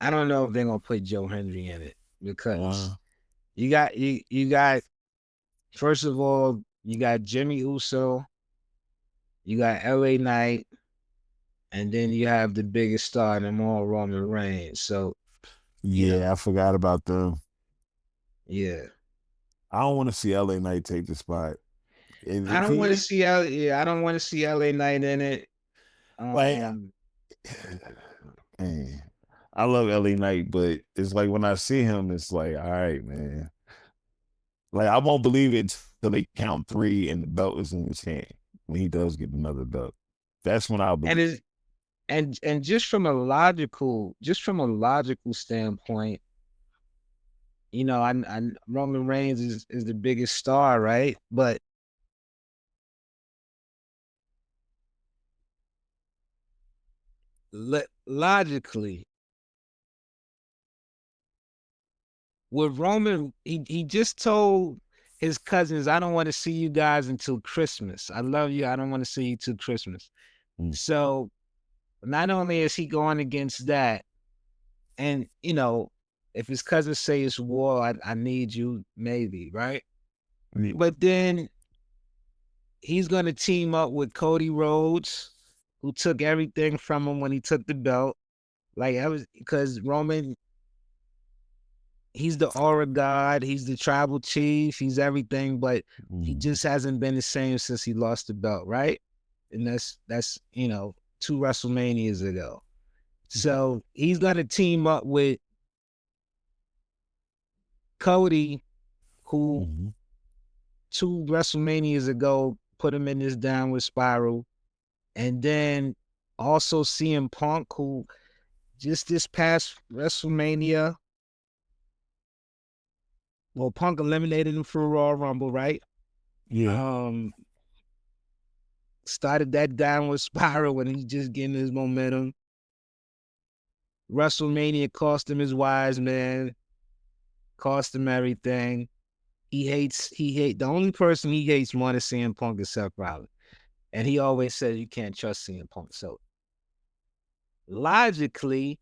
I don't know if they're gonna put Joe Hendry in it Uh, because you got first of all, you got Jimmy Uso, you got LA Knight, and then you have the biggest star in them all, Roman Reigns. So, you yeah, know, I forgot about them. yeah. I don't want to see LA Knight take the spot. I If don't want to he see I don't want to see LA Knight in it. like, Um, man, I love LA Knight, but it's like when I see him, it's like, all right, man. Like I won't believe it till they count three and the belt is in his hand when he does get another belt. That's when I'll and believe. is and just from a logical standpoint, I Roman Reigns is the biggest star, right? But logically, with Roman, he just told his cousins, "I don't want to see you guys until Christmas. I love you. I don't want to see you till Christmas." Mm. So not only is he going against that, and if his cousins say it's war, I need you, maybe, right? Yeah. But then he's gonna team up with Cody Rhodes, who took everything from him when he took the belt. Like I was because Roman, he's the aura god, he's the tribal chief, he's everything, but he Mm. just hasn't been the same since he lost the belt, right? And that's 2 WrestleManias ago. So he's gonna team up with Cody, who Mhm. 2 WrestleManias ago put him in this downward spiral. And then also CM Punk, who just this past WrestleMania, well, Punk eliminated him for Royal Rumble, right? Yeah. Um, Started that downward spiral when he's just getting his momentum. WrestleMania cost him his wise man, cost him everything. The only person he hates more than CM Punk is Seth Rollins. And he always says you can't trust CM Punk. So logically,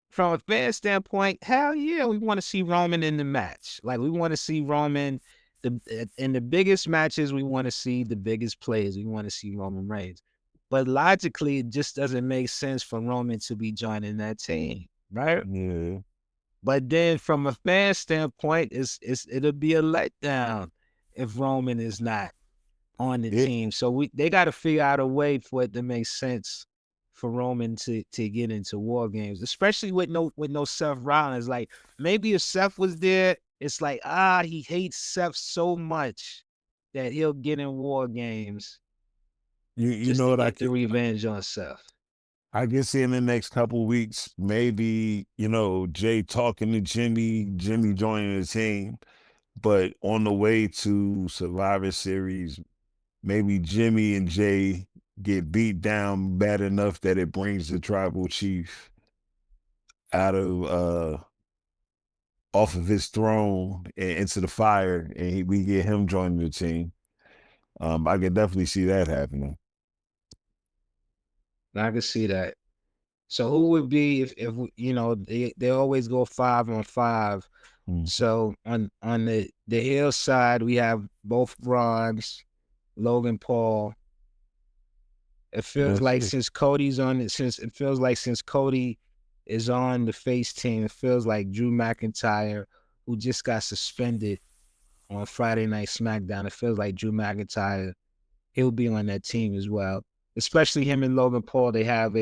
from a fan standpoint, hell yeah, we want to see Roman in the match. Like we want to see Roman in the biggest matches. We want to see the biggest plays. We want to see Roman Reigns. But logically, it just doesn't make sense for Roman to be joining that team, right? Yeah. But then from a fan standpoint, it'll be a letdown if Roman is not on the It team. So they got to figure out a way for it to make sense for Roman to get into war games, especially with no Seth Rollins. Like maybe if Seth was there, it's like he hates Seth so much that he'll get in war games you just know to what get the revenge on Seth. I can see in the next couple weeks, maybe, Jay talking to Jimmy joining the team, but on the way to Survivor Series, maybe Jimmy and Jay get beat down bad enough that it brings the tribal chief out of off of his throne and into the fire, and we get him joining the team. I could definitely see that happening. I can see that. So who would be if they always go 5-on-5. Mm. So on the heel side, we have both Bronze, Logan Paul. It feels That's like it. since Cody is on the face team, it feels like Drew McIntyre, who just got suspended on Friday Night SmackDown. It feels like Drew McIntyre, he'll be on that team as well. Especially him and Logan Paul, they got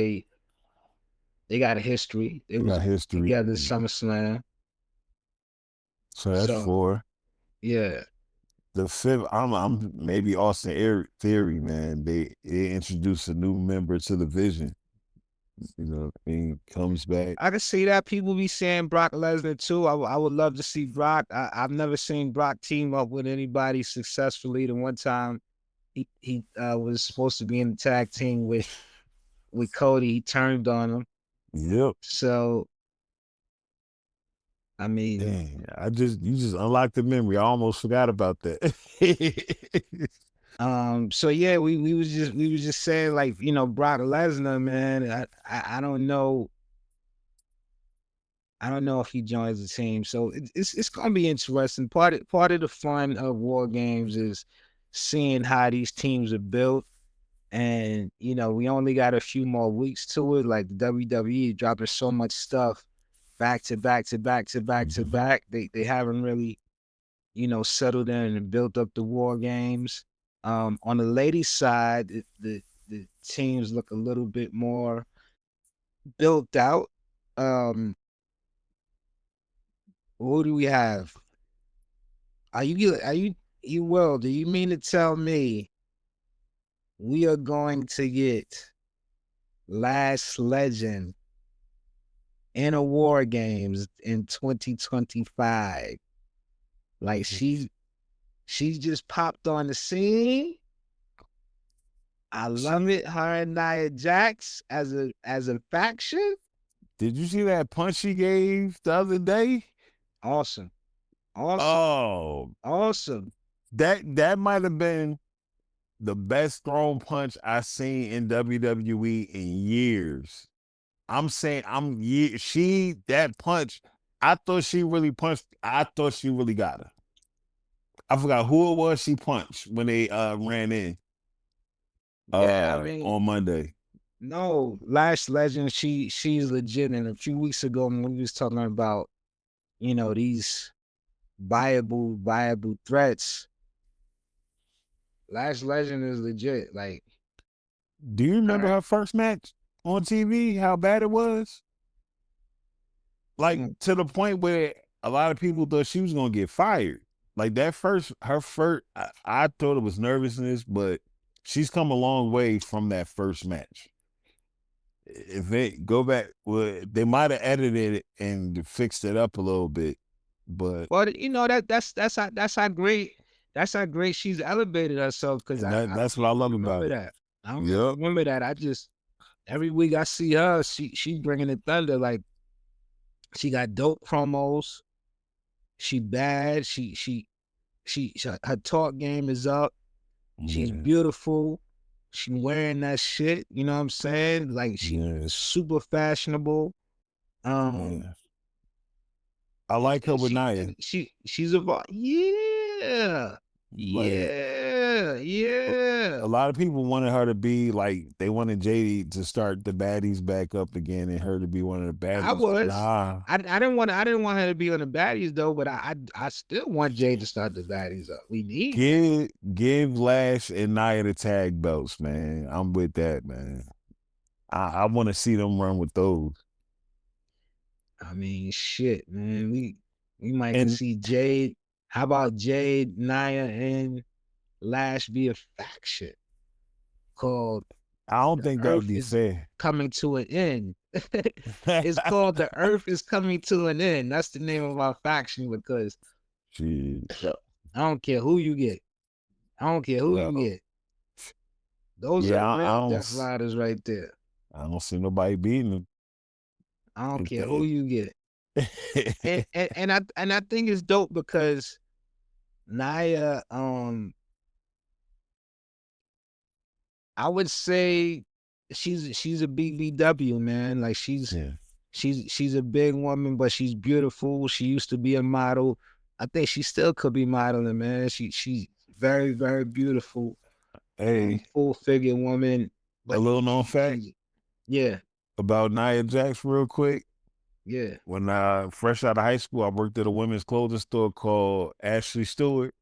a history. They We was got history. together at SummerSlam. So that's So four. yeah. The fifth, I'm maybe Theory, man. They introduced a new member to the Vision. What I mean, comes back. I can see that people be saying Brock Lesnar too. I would love to see Brock. I've never seen Brock team up with anybody successfully. The one time he was supposed to be in the tag team with Cody, he turned on him. Yep. So I mean, Dang, you just unlocked the memory. I almost forgot about that. so yeah, we was just saying like Brock Lesnar, man. I don't know. I don't know if he joins the team. So it's gonna be interesting. Part of the fun of war games is seeing how these teams are built. And we only got a few more weeks to it. Like the WWE dropping so much stuff back to back to back to back to Mhm. back. They haven't really, settled in and built up the war games. On the ladies' side, the teams look a little bit more built out. Um, who do we have? You will? Do you mean to tell me we are going to get Last Legend in a War Games in 2025? Like she just popped on the scene. I love it. Her and Nia Jax as a faction. Did you see that punch she gave the other day? Awesome. Awesome. Oh, Awesome. that might have been the best thrown punch I've seen in WWE in years. I'm saying she that punch. I thought she really punched. I thought she really got her. I forgot who it was she punched when they ran in Yeah, I mean, on Monday. no, Lash Legend, she's legit. And a few weeks ago when we was talking about, these viable threats, Lash Legend is legit. Like, Do you all remember right. her first match on TV? How bad it was? Like Mm. to the point where a lot of people thought she was gonna get fired. Like her first, I thought it was nervousness, but she's come a long way from that first match. If they go back, well, they might have edited it and fixed it up a little bit, but But that's how great she's elevated herself. Because and I that's don't what I even love about remember it. that. I don't even Yep. remember that. I just every week I see her, she bringing the thunder. Like, she got dope promos. She bad. Her talk game is up. She's Yeah. beautiful. She wearing that shit. You know what I'm saying? Like, she Yes. super fashionable. Um, Yeah. I like her with Nia. she's yeah, Like yeah. a lot of people wanted her to be like they wanted JD to start the baddies back up again and her to be one of the I baddies. was. Nah. I didn't want her to be on the baddies though, but I still want Jay to start the baddies up. We need that. Give Lash and Nia the tag belts, man. I'm with that, man. I want to see them run with those. I mean, shit, man. We might could And see Jade. How about Jade, Nia, and Lash be a faction called I don't The think that would Earth be is fair. Coming to an End. It's called The Earth is Coming to an End. That's the name of our faction because Shit. I don't care who you get. I don't care who you Well, get. Those yeah, are real Death Riders right there. I don't see nobody beating them. I don't If care who you get. And they, I think it's dope because Nia, I would say she's a BBW, man. Like, yeah. she's a big woman, but she's beautiful. She used to be a model. I think she still could be modeling, man. She's very, very beautiful, Hey, full figure woman. a But little known fact yeah, about Nia Jax, real quick. yeah, When fresh out of high school, I worked at a women's clothing store called Ashley Stewart.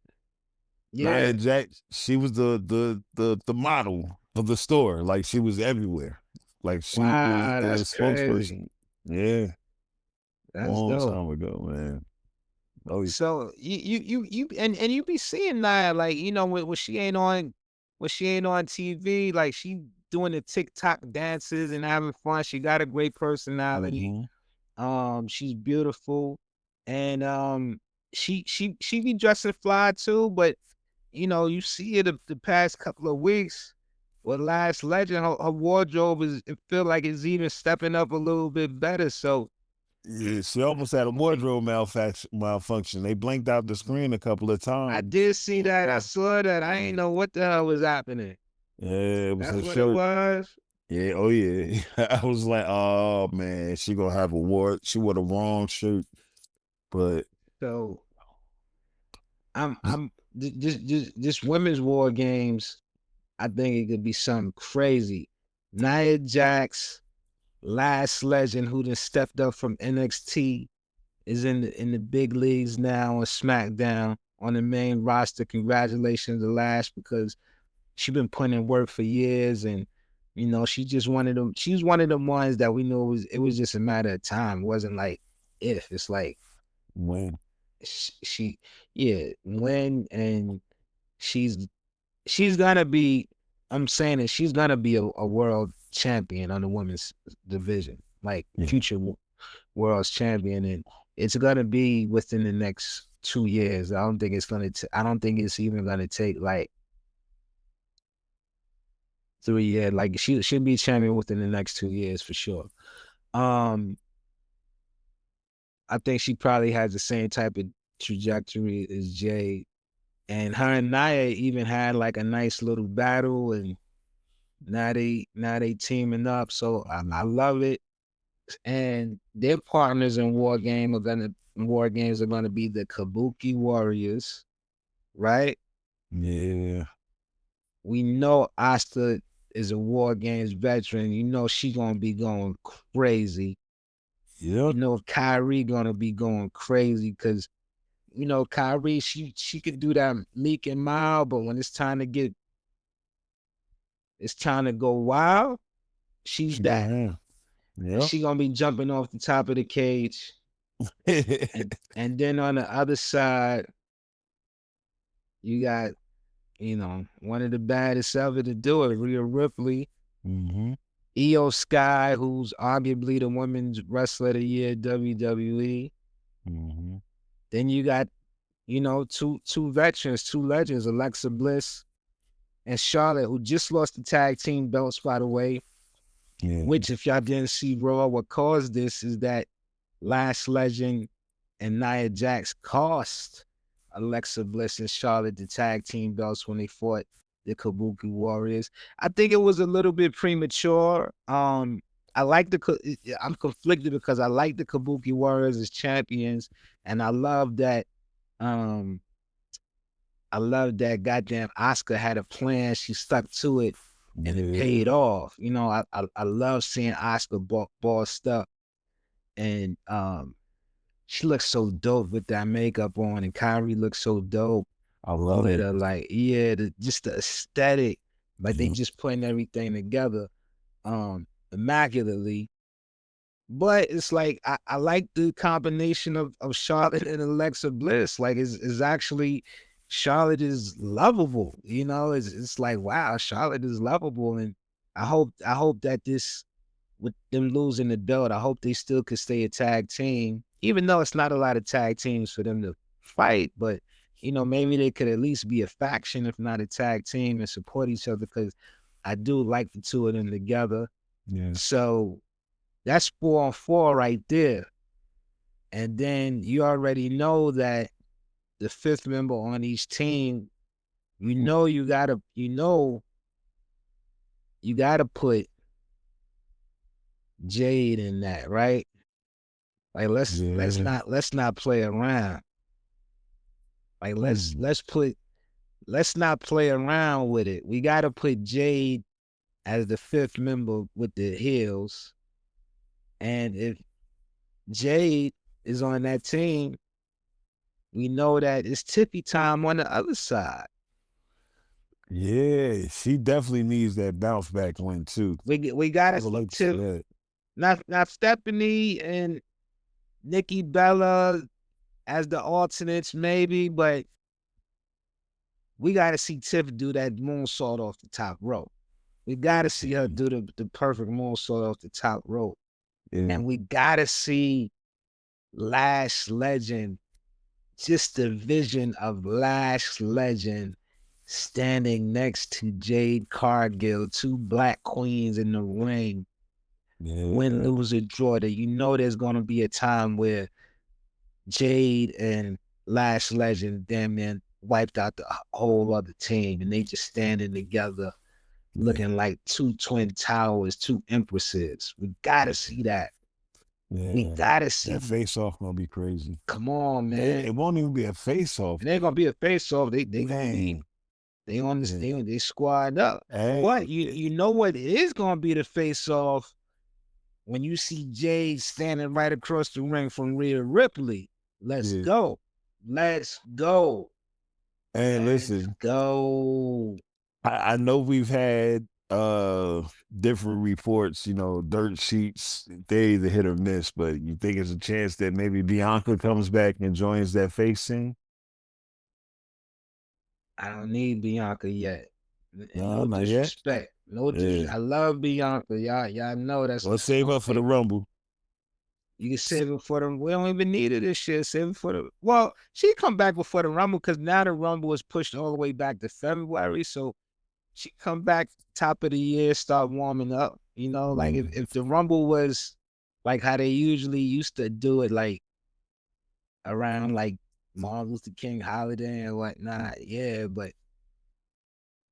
Nia yeah. Jax, she was the model of the store. Like she was everywhere. Like she was Wow, the that's crazy. spokesperson. Yeah, That's long dope. time ago, man. Oh yeah. So and you be seeing that, like, when she ain't on TV, like, she doing the TikTok dances and having fun. She got a great personality. Mm-hmm. She's beautiful, and she be dressing fly too. But you see it the past couple of weeks with Last Legend, her wardrobe it feel like it's even stepping up a little bit better. So Yeah, she almost had a wardrobe malfunction. They blinked out the screen a couple of I times. did see that. I saw that. I ain't know what the hell was happening. Yeah, it was That's her what it shirt. was. Yeah, oh yeah. I was like, oh man, she gonna have a war. She wore the wrong shirt. But So I'm just women's war games. I think it could be something crazy. Nia Jax, Last Legend, who done stepped up from NXT, is in the big leagues now on SmackDown on the main roster. Congratulations to Lash, because she been putting in work for years, and she's one of them. She's one of them ones that we knew it was just a matter of time. It wasn't like if. It's like when she yeah, when, and she's she's gonna be. I'm saying that she's gonna be a world champion on the women's division, like yeah, future world's champion, and it's gonna be within the next 2 years. I don't think it's gonna. I don't think it's even gonna take like 3 years. Like, she should be champion within the next 2 years for sure. Um, I think she probably has the same type of trajectory as Jade. And her and Nia even had like a nice little battle, and now they teaming up. So I love it. And their partners in War Games are gonna be the Kabuki Warriors, right? Yeah. We know Asta is a War Games veteran. You know she gonna be going crazy. You Yep. know Kyrie gonna be going crazy because you know Kyrie, she could do that meek and mild, but when it's time to go wild, she's She go that. ham. And Yep. she gonna be jumping off the top of the cage. And then on the other side, you got, one of the baddest ever to do it, Rhea Ripley, hmm Io Sky, who's arguably the women's wrestler of the year, WWE. hmm Then you got, two veterans, two legends, Alexa Bliss and Charlotte, who just lost the tag team belts, by the way. Yeah. Which, if y'all didn't see Raw, what caused this is that Lash Legend and Nia Jax cost Alexa Bliss and Charlotte the tag team belts when they fought the Kabuki Warriors. I think it was a little bit premature. I like I'm conflicted because I like the Kabuki Warriors as champions, and um I love that goddamn Oscar had a plan. She stuck to it, and it Yeah. paid off. I love seeing Oscar bossed up, and she looks so dope with that makeup on, and Kyrie looks so dope I love with it. her. Like, yeah, just the aesthetic. Like they Yep. just putting everything together, immaculately. But it's like I like the combination of Charlotte and Alexa Bliss. Like is actually Charlotte is lovable. It's like wow, Charlotte is lovable, and I hope that this with them losing the belt, I hope they still could stay a tag team, even though it's not a lot of tag teams for them to fight. But maybe they could at least be a faction, if not a tag team, and support each other because I do like the two of them together. Yeah. So that's 4 on 4 right there. And then you already know that the fifth member on each team, you gotta put Jade in that, right? Like Yeah. let's not play around. Like Hmm. let's not play around with it. We gotta put Jade as the fifth member with the heels. And if Jade is on that team, we know that it's tippy time on the other side. Yeah. She definitely needs that bounce back win too. We I gotta would see like to see Tiff, that. not Stephanie and Nikki Bella as the alternates, maybe, but we gotta see Tiff do that moonsault off the top rope. We gotta see her do the perfect moonsault off the top rope. Yeah. And we gotta see Lash Legend, just the vision of Lash Legend standing next to Jade Cargill, two black queens in the ring, win, Yeah. lose, or draw. That there's gonna be a time where Jade and Lash Legend damn near wiped out the whole other team, and they just standing together, Yeah. looking like two twin towers, two empresses. We gotta see that. We Yeah. gotta That see. face off gonna be crazy. Come on, It man. won't even be a face off. It ain't gonna be a face off. They gonna be Man. they on this Yeah. they squad up. Hey. But you know what is gonna be the face off when you see Jade standing right across the ring from Rhea Ripley. Let's Yeah. go. Let's go. Hey, Let's listen. go. I know we've had different reports, dirt sheets, they either hit or miss, but you think there's a chance that maybe Bianca comes back and joins that face scene? I don't need Bianca yet. And No, no not yet. disrespect. No Yeah. disrespect. I love Bianca. Y'all know Let's that's save my her for the favorite. Rumble. You can save it for the. We don't even need it this year. Save it for the. Well, she come back before the Rumble because now the Rumble is pushed all the way back to February. So she come back top of the year, start warming up. Like if Mm. the Rumble was like how they usually used to do it, like around like Martin Luther King holiday and whatnot. Yeah, but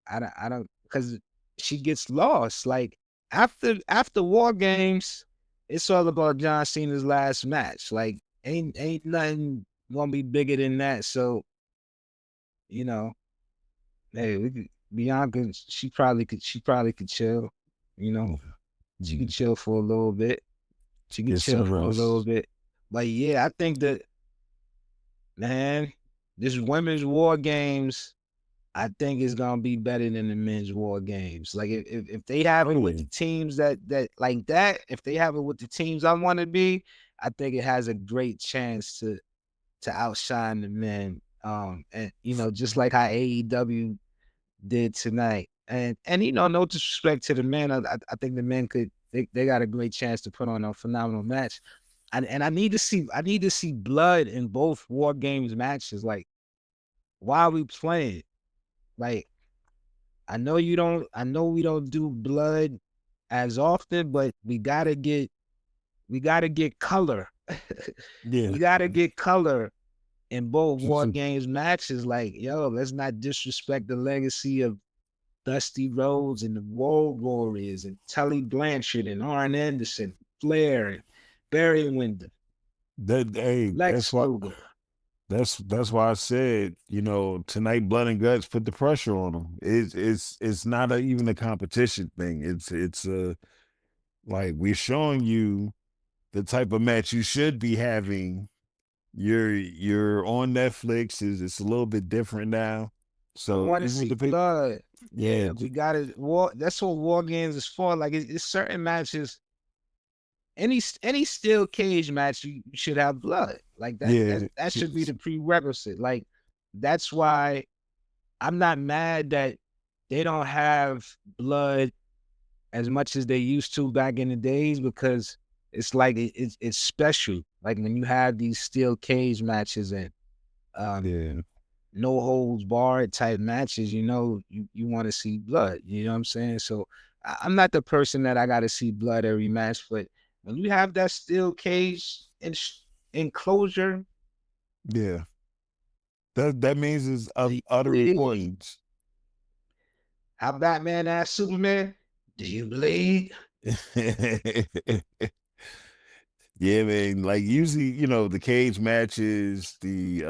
I don't, because she gets lost. Like after War Games, it's all about John Cena's last match. Like ain't nothing gonna be bigger than that. So you know, hey, Bianca, she probably could chill. You know, she could Mm. chill for a little bit. She could Get chill some for a little rest. bit. But yeah, I think that, man, this women's War Games, I think it's gonna be better than the men's War Games. Like if they have Oh it with yeah. the teams that like that, if they have it with the teams I want to be, I think it has a great chance to outshine the men. And just like how AEW did tonight. And no disrespect to the men, I think the men they got a great chance to put on a phenomenal match. And I need to see blood in both War Games matches. Like, why are we playing? Like, I know we don't do blood as often, but we gotta get color. Yeah. We gotta get color in both War Games matches. Like, yo, let's not disrespect the legacy of Dusty Rhodes and the Road Warriors and Tully Blanchard and Arn Anderson, Flair and Barry Windham, That hey, Lex Luger. that's why I said, tonight blood and guts put the pressure on them. It's not even a competition thing. It's like we're showing you the type of match you should be having. You're on Netflix. It's a little bit different now. I So want to even with see the people, blood. yeah, We got to war. That's what War Games is for. Like, it's certain matches. Any steel cage match, you should have blood. Like that. That yeah, that should be the prerequisite. Like, that's why I'm not mad that they don't have blood as much as they used to back in the days, because it's like it's special. Like when you have these steel cage matches and um, yeah. no holds barred type matches, you want to see blood. You know what I'm saying? So I'm not the person that I got to see blood every match, but when you have that steel cage enclosure, Yeah, that means it's do of you utter bleed? importance. How Batman asked Superman, do you bleed? Yeah, man. Like usually, the cage matches, the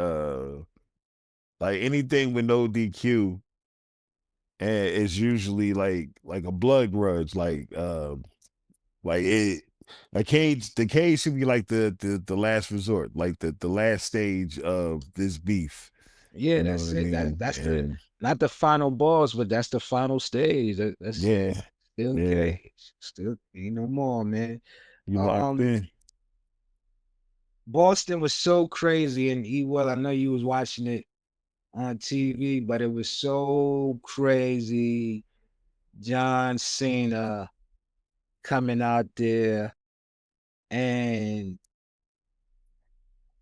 like anything with no DQ, and it's usually like a blood grudge. Like it the cage should be like the last resort, like the last stage of this beef. Yeah, You know what that's I it. That, mean? that's the And not the final boss, but that's the final stage. That's yeah, still yeah. cage. Still ain't no more, man. You locked Um, in. Boston was so crazy, and well, I know you was watching it on TV, but it was so crazy. John Cena coming out there, and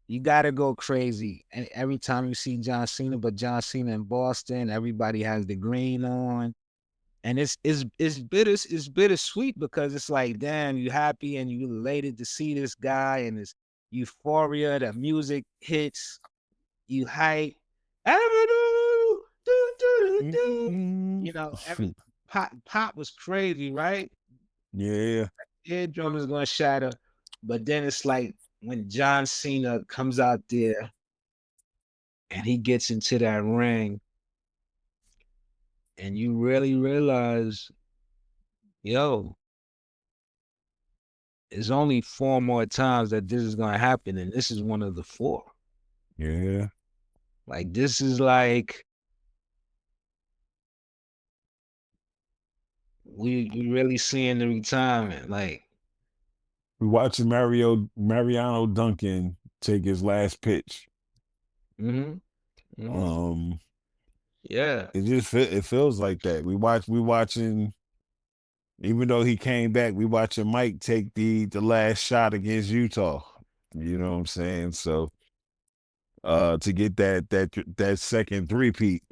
you gotta go crazy. And every time you see John Cena, but John Cena in Boston, everybody has the green on. And it's bittersweet, because it's like, damn, you happy and you elated to see this guy and his euphoria, the music hits, you hype. Avenue, do, do, do, do. Mhm. Every pop was crazy, right? Yeah. Eardrum is gonna shatter. But then it's like when John Cena comes out there and he gets into that ring, and you really realize, yo, it's only four more times that this is gonna happen, and this is one of the four. Yeah. Like, this is like we really seeing the retirement. Like, We watching Mariano Duncan take his last pitch. hmm Um, yeah, it feels like that. We watching, even though he came back, we watching Mike take the last shot against Utah. You know what I'm saying? So to get that second three-peat.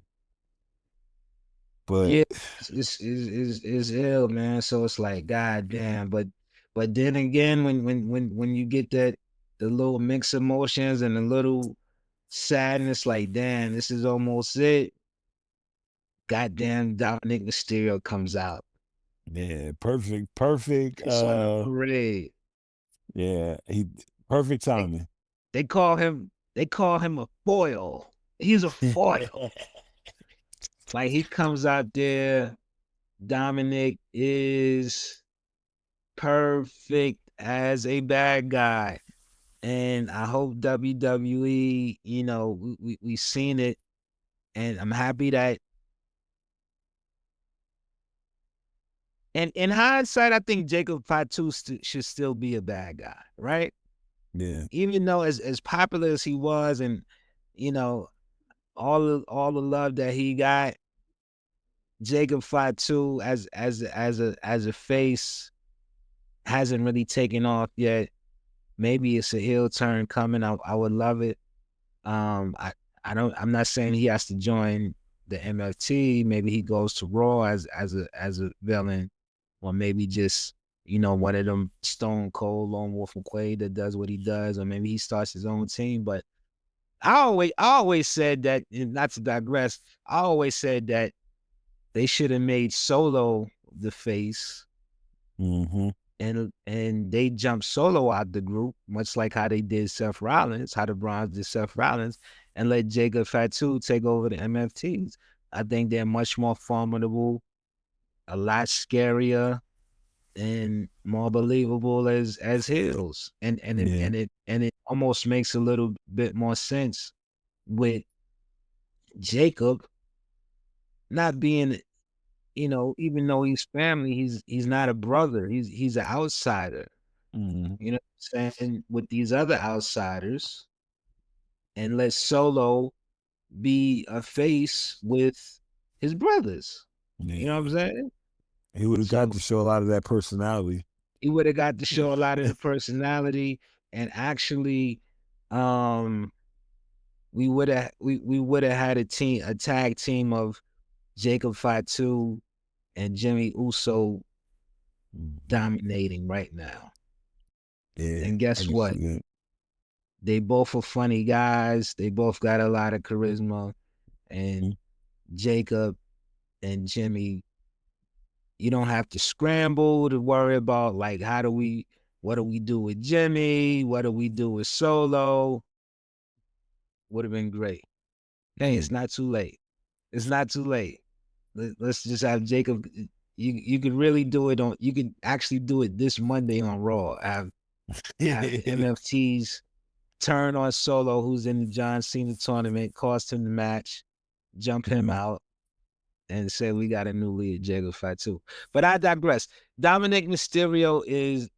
But yeah, it's ill, man. So it's like, god damn. But then again, when you get that. the little mixed emotions and the little sadness, like, damn, this is almost it. Goddamn, Dominic Mysterio comes out. Yeah, perfect. It's on a parade. Yeah, he perfect They, timing. they call him a foil. He's a foil. Like, he comes out there. Dominic is perfect as a bad guy. And I hope WWE, we seen it. And I'm happy that, and in hindsight, I think Jacob Fatu should still be a bad guy, right? Yeah. Even though as popular as he was, and you know, all the love that he got, Jacob Fatu as a face hasn't really taken off yet. Maybe it's a heel turn coming. I would love it. I'm not saying he has to join the MFT. Maybe he goes to Raw as a villain, or maybe just one of them Stone Cold Lone Wolf McQuaid that does what he does, or maybe he starts his own team. But I always said that, and not to digress, I always said that they should have made Solo the face, Mm-hmm. and they jumped Solo out the group, much like how they did Seth Rollins, how the Browns did Seth Rollins, and let Jacob Fatu take over the MFTs. I think they're much more formidable, a lot scarier, and more believable as heels. Yeah. And it almost makes a little bit more sense with Jacob not being, even though he's family, he's not a brother. He's an outsider. Mm-hmm. You know what I'm saying? With these other outsiders, and let Solo be a face with his brothers. You know Yeah. what I'm saying? He would have got So to show a lot of that personality. he would have got to show a lot of the personality, and actually, um, we would have had a tag team of Jacob Fatu and Jimmy Uso Mhm. dominating right now. Yeah, And I guess can what? see that. They both are funny guys. They both got a lot of charisma. Mhm. And Jacob and Jimmy, you don't have to scramble to worry about, like, what do we do with Jimmy? What do we do with Solo? Would have been great. Hey, Mm. it's not too late. It's not too late. Let's just have Jacob. You could really do it on. You could actually do it this Monday on Raw. Have MFTs turn on Solo, who's in the John Cena tournament, cost him the match, jump him out, and say we got a new lead, Jacob Fatu. But I digress. Dominic Mysterio is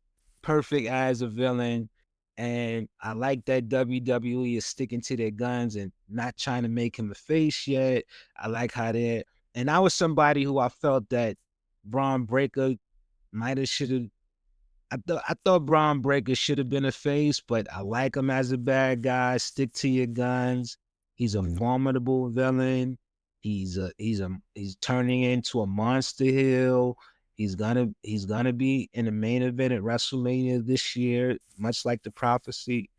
perfect as a villain, and I like that WWE is sticking to their guns and not trying to make him a face yet. I like how they're, and I was somebody who I felt that Braun Breaker might have should have. I thought Braun Breaker should have been a face, but I like him as a bad guy. Stick to your guns. He's a Mhm. formidable villain. He's turning into a monster heel. He's gonna be in the main event at WrestleMania this year, much like the prophecy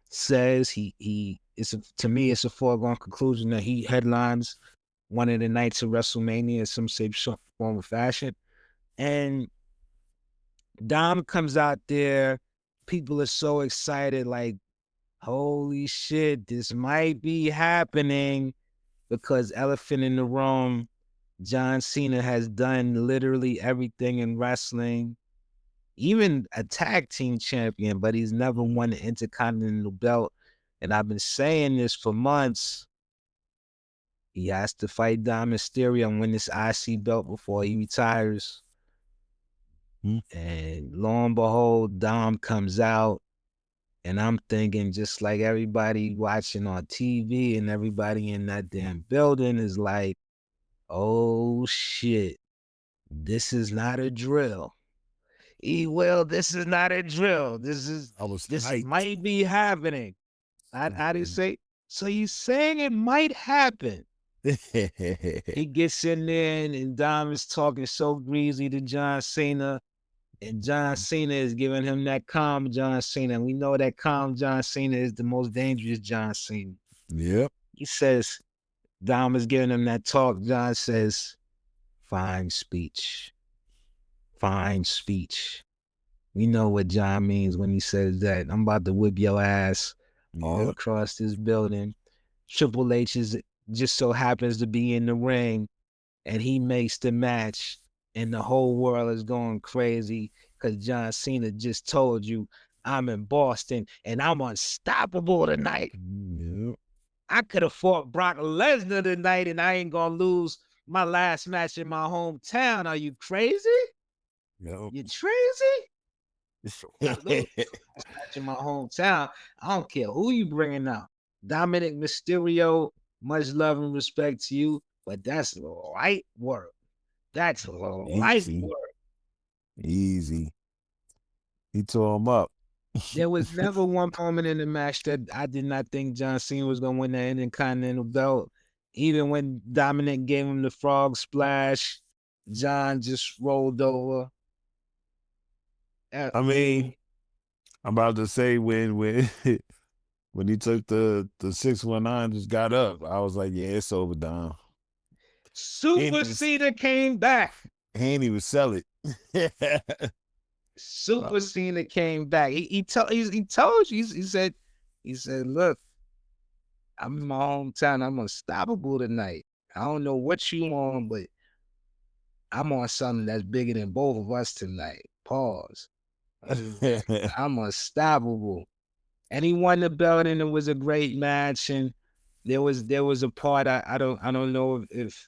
says. To me it's a foregone conclusion that he headlines one of the nights of WrestleMania in some shape, form, or fashion. And Dom comes out there. People are so excited, like, holy shit, this might be happening, because elephant in the room, John Cena has done literally everything in wrestling, even a tag team champion, but he's never won the Intercontinental belt. And I've been saying this for months. He has to fight Dom Mysterio and win this IC belt before he retires. Mhm. And lo and behold, Dom comes out. And I'm thinking, just like everybody watching on TV and everybody in that damn building is like, oh shit, this is not a drill. Well, this is not a drill. I was This hyped. might be happening. I didn't say, so you saying it might happen. He gets in there, and Dom is talking so greasy to John Cena. And John Cena is giving him that calm John Cena. And we know that calm John Cena is the most dangerous John Cena. Yep. He says, Dom is giving him that talk. John says, fine speech. Fine speech. We know what John means when he says that. I'm about to whip your ass all Yep. across this building. Triple H is just so happens to be in the ring, and he makes the match, and the whole world is going crazy because John Cena just told you, I'm in Boston and I'm unstoppable tonight. Yep. I could have fought Brock Lesnar tonight and I ain't gonna lose my last match in my hometown. Are you crazy? Yep. You crazy? I lose my last match in my hometown. I don't care who you bringing out. Dominic Mysterio, much love and respect to you, but that's light work. That's light Easy. work. Easy. He tore him up. There was never one moment in the match that I did not think John Cena was gonna win the Intercontinental belt. Even when Dominic gave him the frog splash, John just rolled over. I mean, I'm about to say when when he took the 619, just got up, I was like, yeah, it's over, Dom. Super Cena came back. He ain't even sell it. Super Cena came back. He told you. He said, look, I'm in my hometown. I'm unstoppable tonight. I don't know what you on, but I'm on something that's bigger than both of us tonight. Pause. I'm unstoppable. And he won the belt, and it was a great match. And there was a part I don't know if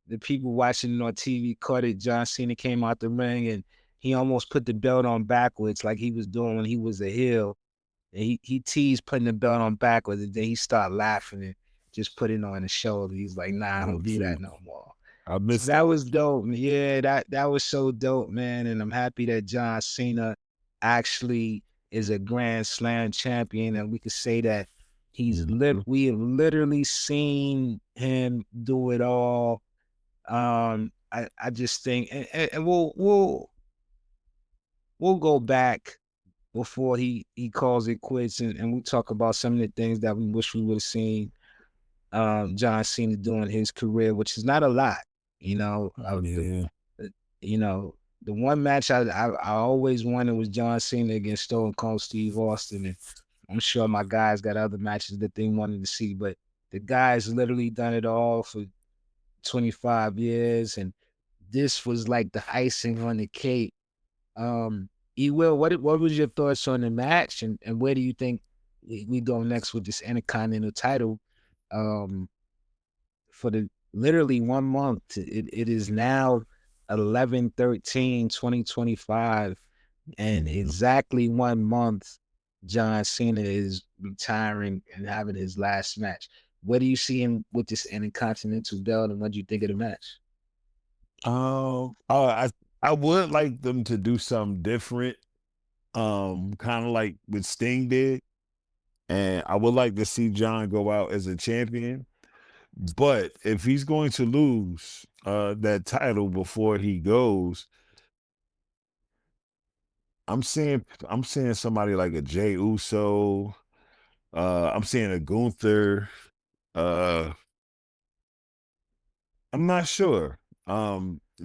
the people watching it on TV caught it. John Cena came out the ring and he almost put the belt on backwards like he was doing when he was a heel. And he teased putting the belt on backwards, and then he started laughing and just put it on his shoulder. He's like, nah, I don't do that no more. I So missed that was dope. Yeah, that was so dope, man. And I'm happy that John Cena actually is a Grand Slam champion, and we could say that we have literally seen him do it all. I just think, and we'll go back before he calls it quits, and we talk about some of the things that we wish we would have seen John Cena doing his career, which is not a lot, you know. Yeah. You know, the one match I always wanted was John Cena against Stone Cold Steve Austin, and I'm sure my guys got other matches that they wanted to see, but the guy's literally done it all for 25 years, and this was like the icing on the cake. Will, what was your thoughts on the match, and where do you think we go next with this Intercontinental title? For the literally 1 month, it is now 11/13/2025, and exactly 1 month, John Cena is retiring and having his last match. What do you see him with this Intercontinental belt, and what do you think of the match? I would like them to do something different, kind of like what Sting did, and I would like to see John go out as a champion. But if he's going to lose that title before he goes, I'm seeing somebody like a Jay Uso. I'm seeing a Gunther. Uh, I'm not sure.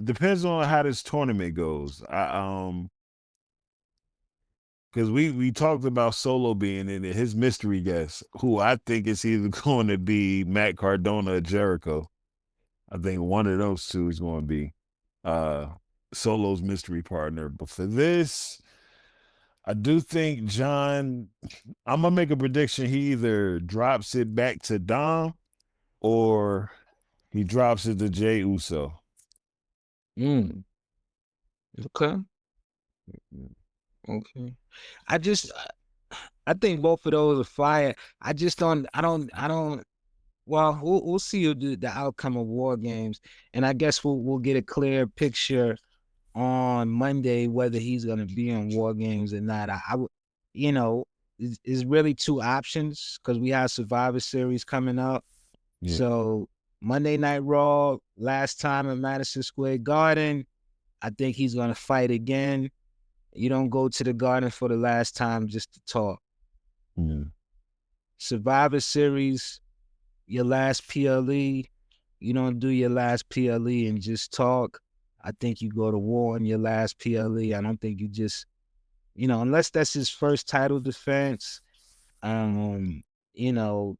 Depends on how this tournament goes. Because we talked about Solo being in it, his mystery guest, who I think is either going to be Matt Cardona or Jericho. I think one of those two is going to be uh Solo's mystery partner. But for this, I do think John, I'm gonna make a prediction. He either drops it back to Dom or he drops it to Jay Uso. Mm, okay, okay. I just, I think both of those are fire. I just don't, I don't. Well, we'll see the outcome of War Games, and I guess we'll get a clear picture on Monday whether he's gonna be in War Games or not. I would, you know, is really two options because we have Survivor Series coming up. Yeah. So Monday Night Raw, last time at Madison Square Garden. I think he's gonna fight again. You don't go to the Garden for the last time just to talk. Yeah. Survivor Series, your last PLE. You don't do your last PLE and just talk. I think you go to war in your last PLE. I don't think you just, unless that's his first title defense. Um, you know,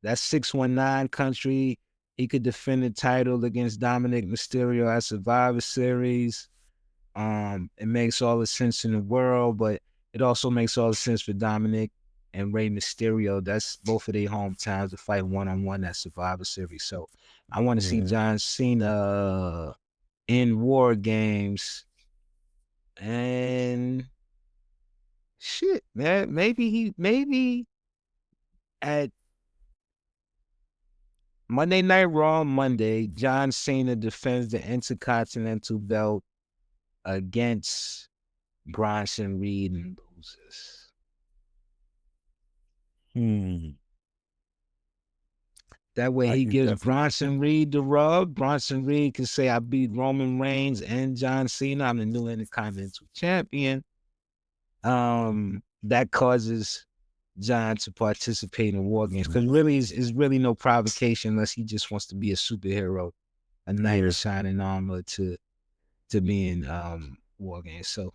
that's 619 country. He could defend the title against Dominic Mysterio at Survivor Series. It makes all the sense in the world, but it also makes all the sense for Dominic and Rey Mysterio. That's both of their hometowns to fight one-on-one at Survivor Series. So I want to see Yeah. John Cena in War Games. And shit, man, maybe at Monday Night Raw Monday, John Cena defends the Intercontinental belt against Bronson Reed and loses. Hmm. That way I he could gives definitely. Bronson Reed the rub. Bronson Reed can say, I beat Roman Reigns and John Cena. I'm the new Intercontinental Champion. That causes John to participate in war games. Because really is really no provocation unless he just wants to be a superhero, a knight in Yeah. shining armor to be in war games. So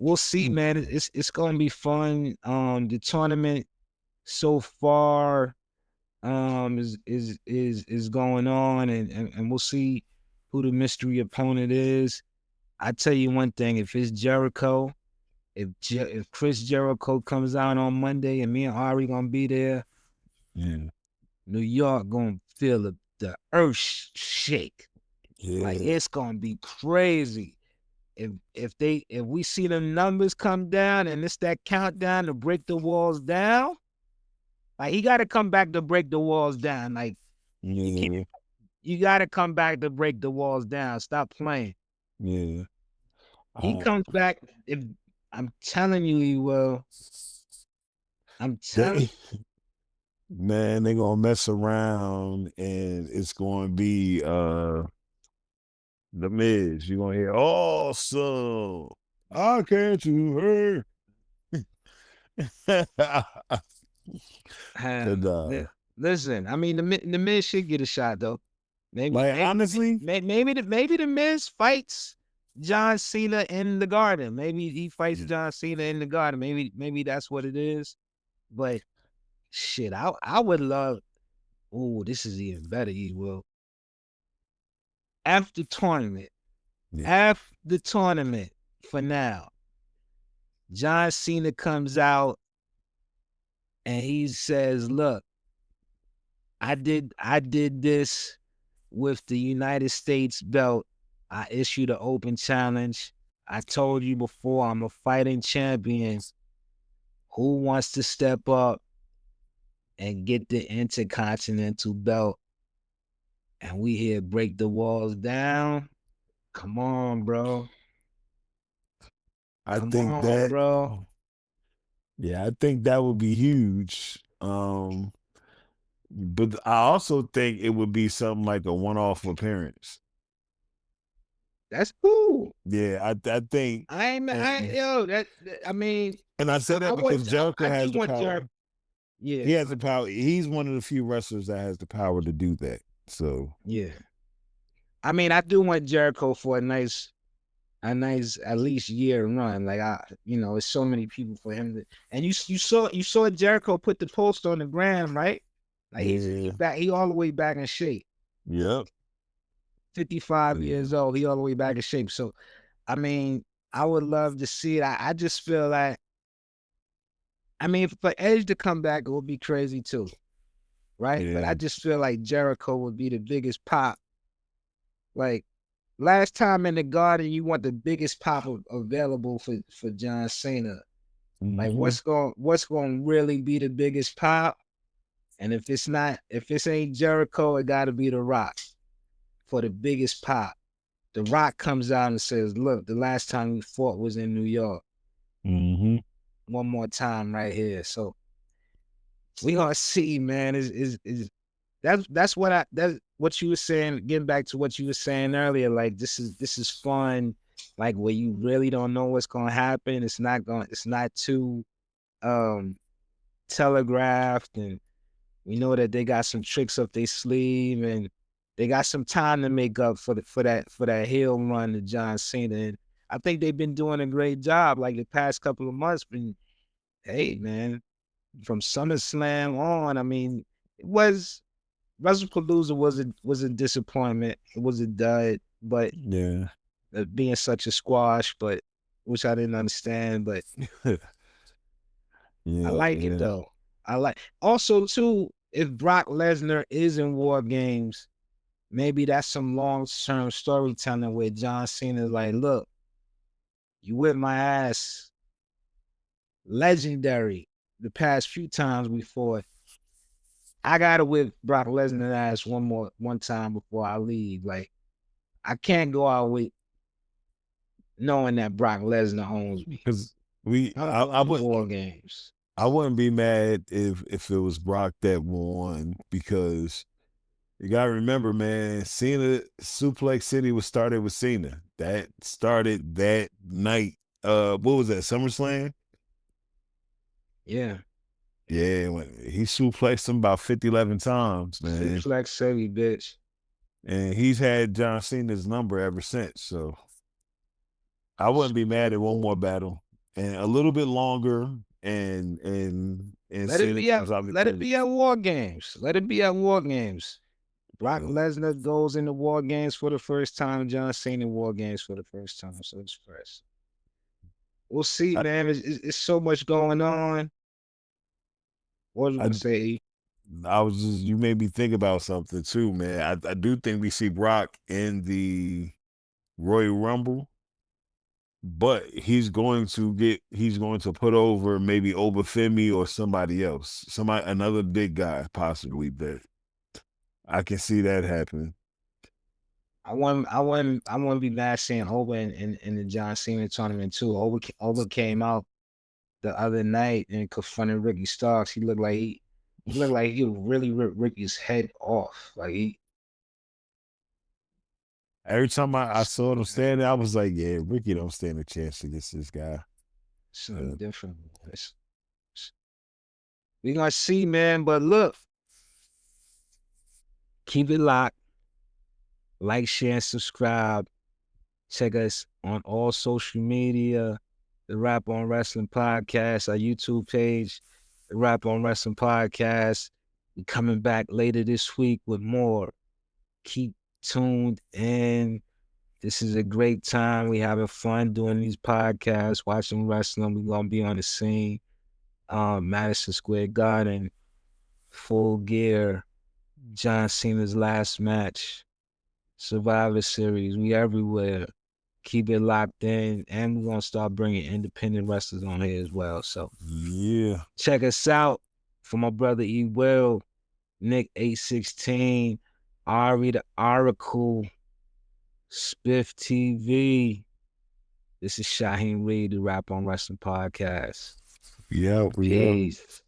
we'll see, man. Okay. It's gonna be fun. The tournament so far is going on, and we'll see who the mystery opponent is. I tell you one thing: if it's Jericho, if Chris Jericho comes out on Monday, and me and Ari gonna be there, Yeah. New York gonna feel the earth shake. Like Yeah. it's gonna be crazy. If we see the numbers come down and it's that countdown to break the walls down, like he got to come back to break the walls down. Like you can't, Yeah. you got to come back to break the walls down. Stop playing. Yeah. He Uh, comes back. If I'm telling you, he will. I'm telling. they man, they gonna mess around and it's gonna be the Miz. You're gonna hear awesome. I can't you hear? Um, and li- listen, I mean the Miz should get a shot though. Maybe like maybe honestly, maybe the Miz fights John Cena in the Garden. Maybe he fights yeah, John Cena in the Garden. Maybe that's what it is. But shit, I would love. Oh, this is even better. You will after tournament. yeah, After the tournament for now, John Cena comes out and he says, "Look, I did this with the United States belt. I issued an open challenge. I told you before I'm a fighting champion. Who wants to step up and get the Intercontinental belt? And we here break the walls down. Come on, bro. I Come think on, that bro. yeah, I think that would be huge. But I also think it would be something like a one-off appearance. That's cool. Yeah, I think, I ain't and, yo, I mean, and I say that because Jericho I do has the want power. Jerry. Yeah, He has the power. He's one of the few wrestlers that has the power to do that. So yeah. I mean, I do want Jericho for a nice at least year run. Like it's so many people for him to. And you saw Jericho put the post on the gram, right? Like he yeah, back, he all the way back in shape. yep, 55 yeah, years old, he all the way back in shape. So I mean, I would love to see it. I just feel like, I mean, for Edge to come back, it would be crazy too, right? But I yeah. just feel like Jericho would be the biggest pop. Like last time in the Garden, you want the biggest pop available for John Cena. Like Hmm. what's going to really be the biggest pop? And if this ain't Jericho, it got to be The Rock for the biggest pop. The Rock comes out and says, "Look, the last time we fought was in New York. Hmm. One more time right here." So we gonna see, man. Is that's what you were saying. Getting back to what you were saying earlier, like this is fun. like where you really don't know what's gonna happen. It's not too um telegraphed, and we know that they got some tricks up their sleeve, and they got some time to make up for that heel run to John Cena. And I think they've been doing a great job like the past couple of months. Been hey man, from SummerSlam on, I mean, it was WrestlePalooza was a disappointment. It was a dud, but Yeah. being such a squash, but which I didn't understand. But I Yeah, like it yeah. though. I like also too. If Brock Lesnar is in War Games, maybe that's some long term storytelling where John Cena's like, look, you whipped my ass, legendary. The past few times we fought, I gotta whip Brock Lesnar's ass one time before I leave. Like I can't go out with knowing that Brock Lesnar owns me. Because we I would War Games. I wouldn't be mad if it was Brock that won, because you gotta remember, man, Cena Suplex City was started with Cena. That started that night. What was that, SummerSlam? Yeah. Yeah, when he suplexed him about 50, 11 times, man. Suplex City, bitch. And he's had John Cena's number ever since. So I wouldn't be mad at one more battle. And a little bit longer, and Cena comes out Let it victorious. be at War Games. Let it be at War Games. Brock Yeah. Lesnar goes into War Games for the first time. John Cena War Games for the first time. So it's fresh. We'll see, I, man. It's so much going on. What was I I gonna say? I was just, you made me think about something too, man. I do think we see Brock in the Royal Rumble, but he's going to put over maybe Obafemi or somebody else, another big guy possibly. That I can see that happen. I want to be mad seeing Oba in the John Cena tournament too. Oba came out the other night and confronted Ricky Starks. He looked like he really ripped Ricky's head off. Like he Every time I saw them stand there, I was like, yeah, Ricky don't stand a chance against this guy. something Uh, different. We gonna see, man. But look, keep it locked. Like, share, and subscribe. Check us on all social media. The Rap on Wrestling Podcast, our YouTube page, the Rap on Wrestling Podcast. We coming back later this week with more. Keep tuned in. This is a great time. We having fun doing these podcasts, watching wrestling. We're gonna be on the scene. Madison Square Garden, Full Gear, John Cena's last match, Survivor Series. We everywhere. Keep it locked in, and we're gonna start bringing independent wrestlers on here as well. So yeah. check us out. For my brother E. Will, Nick 816, Ari the Oracle, Spiff TV. This is Shaheem Reed, the Rap on Wrestling Podcast. Yeah, we Peace.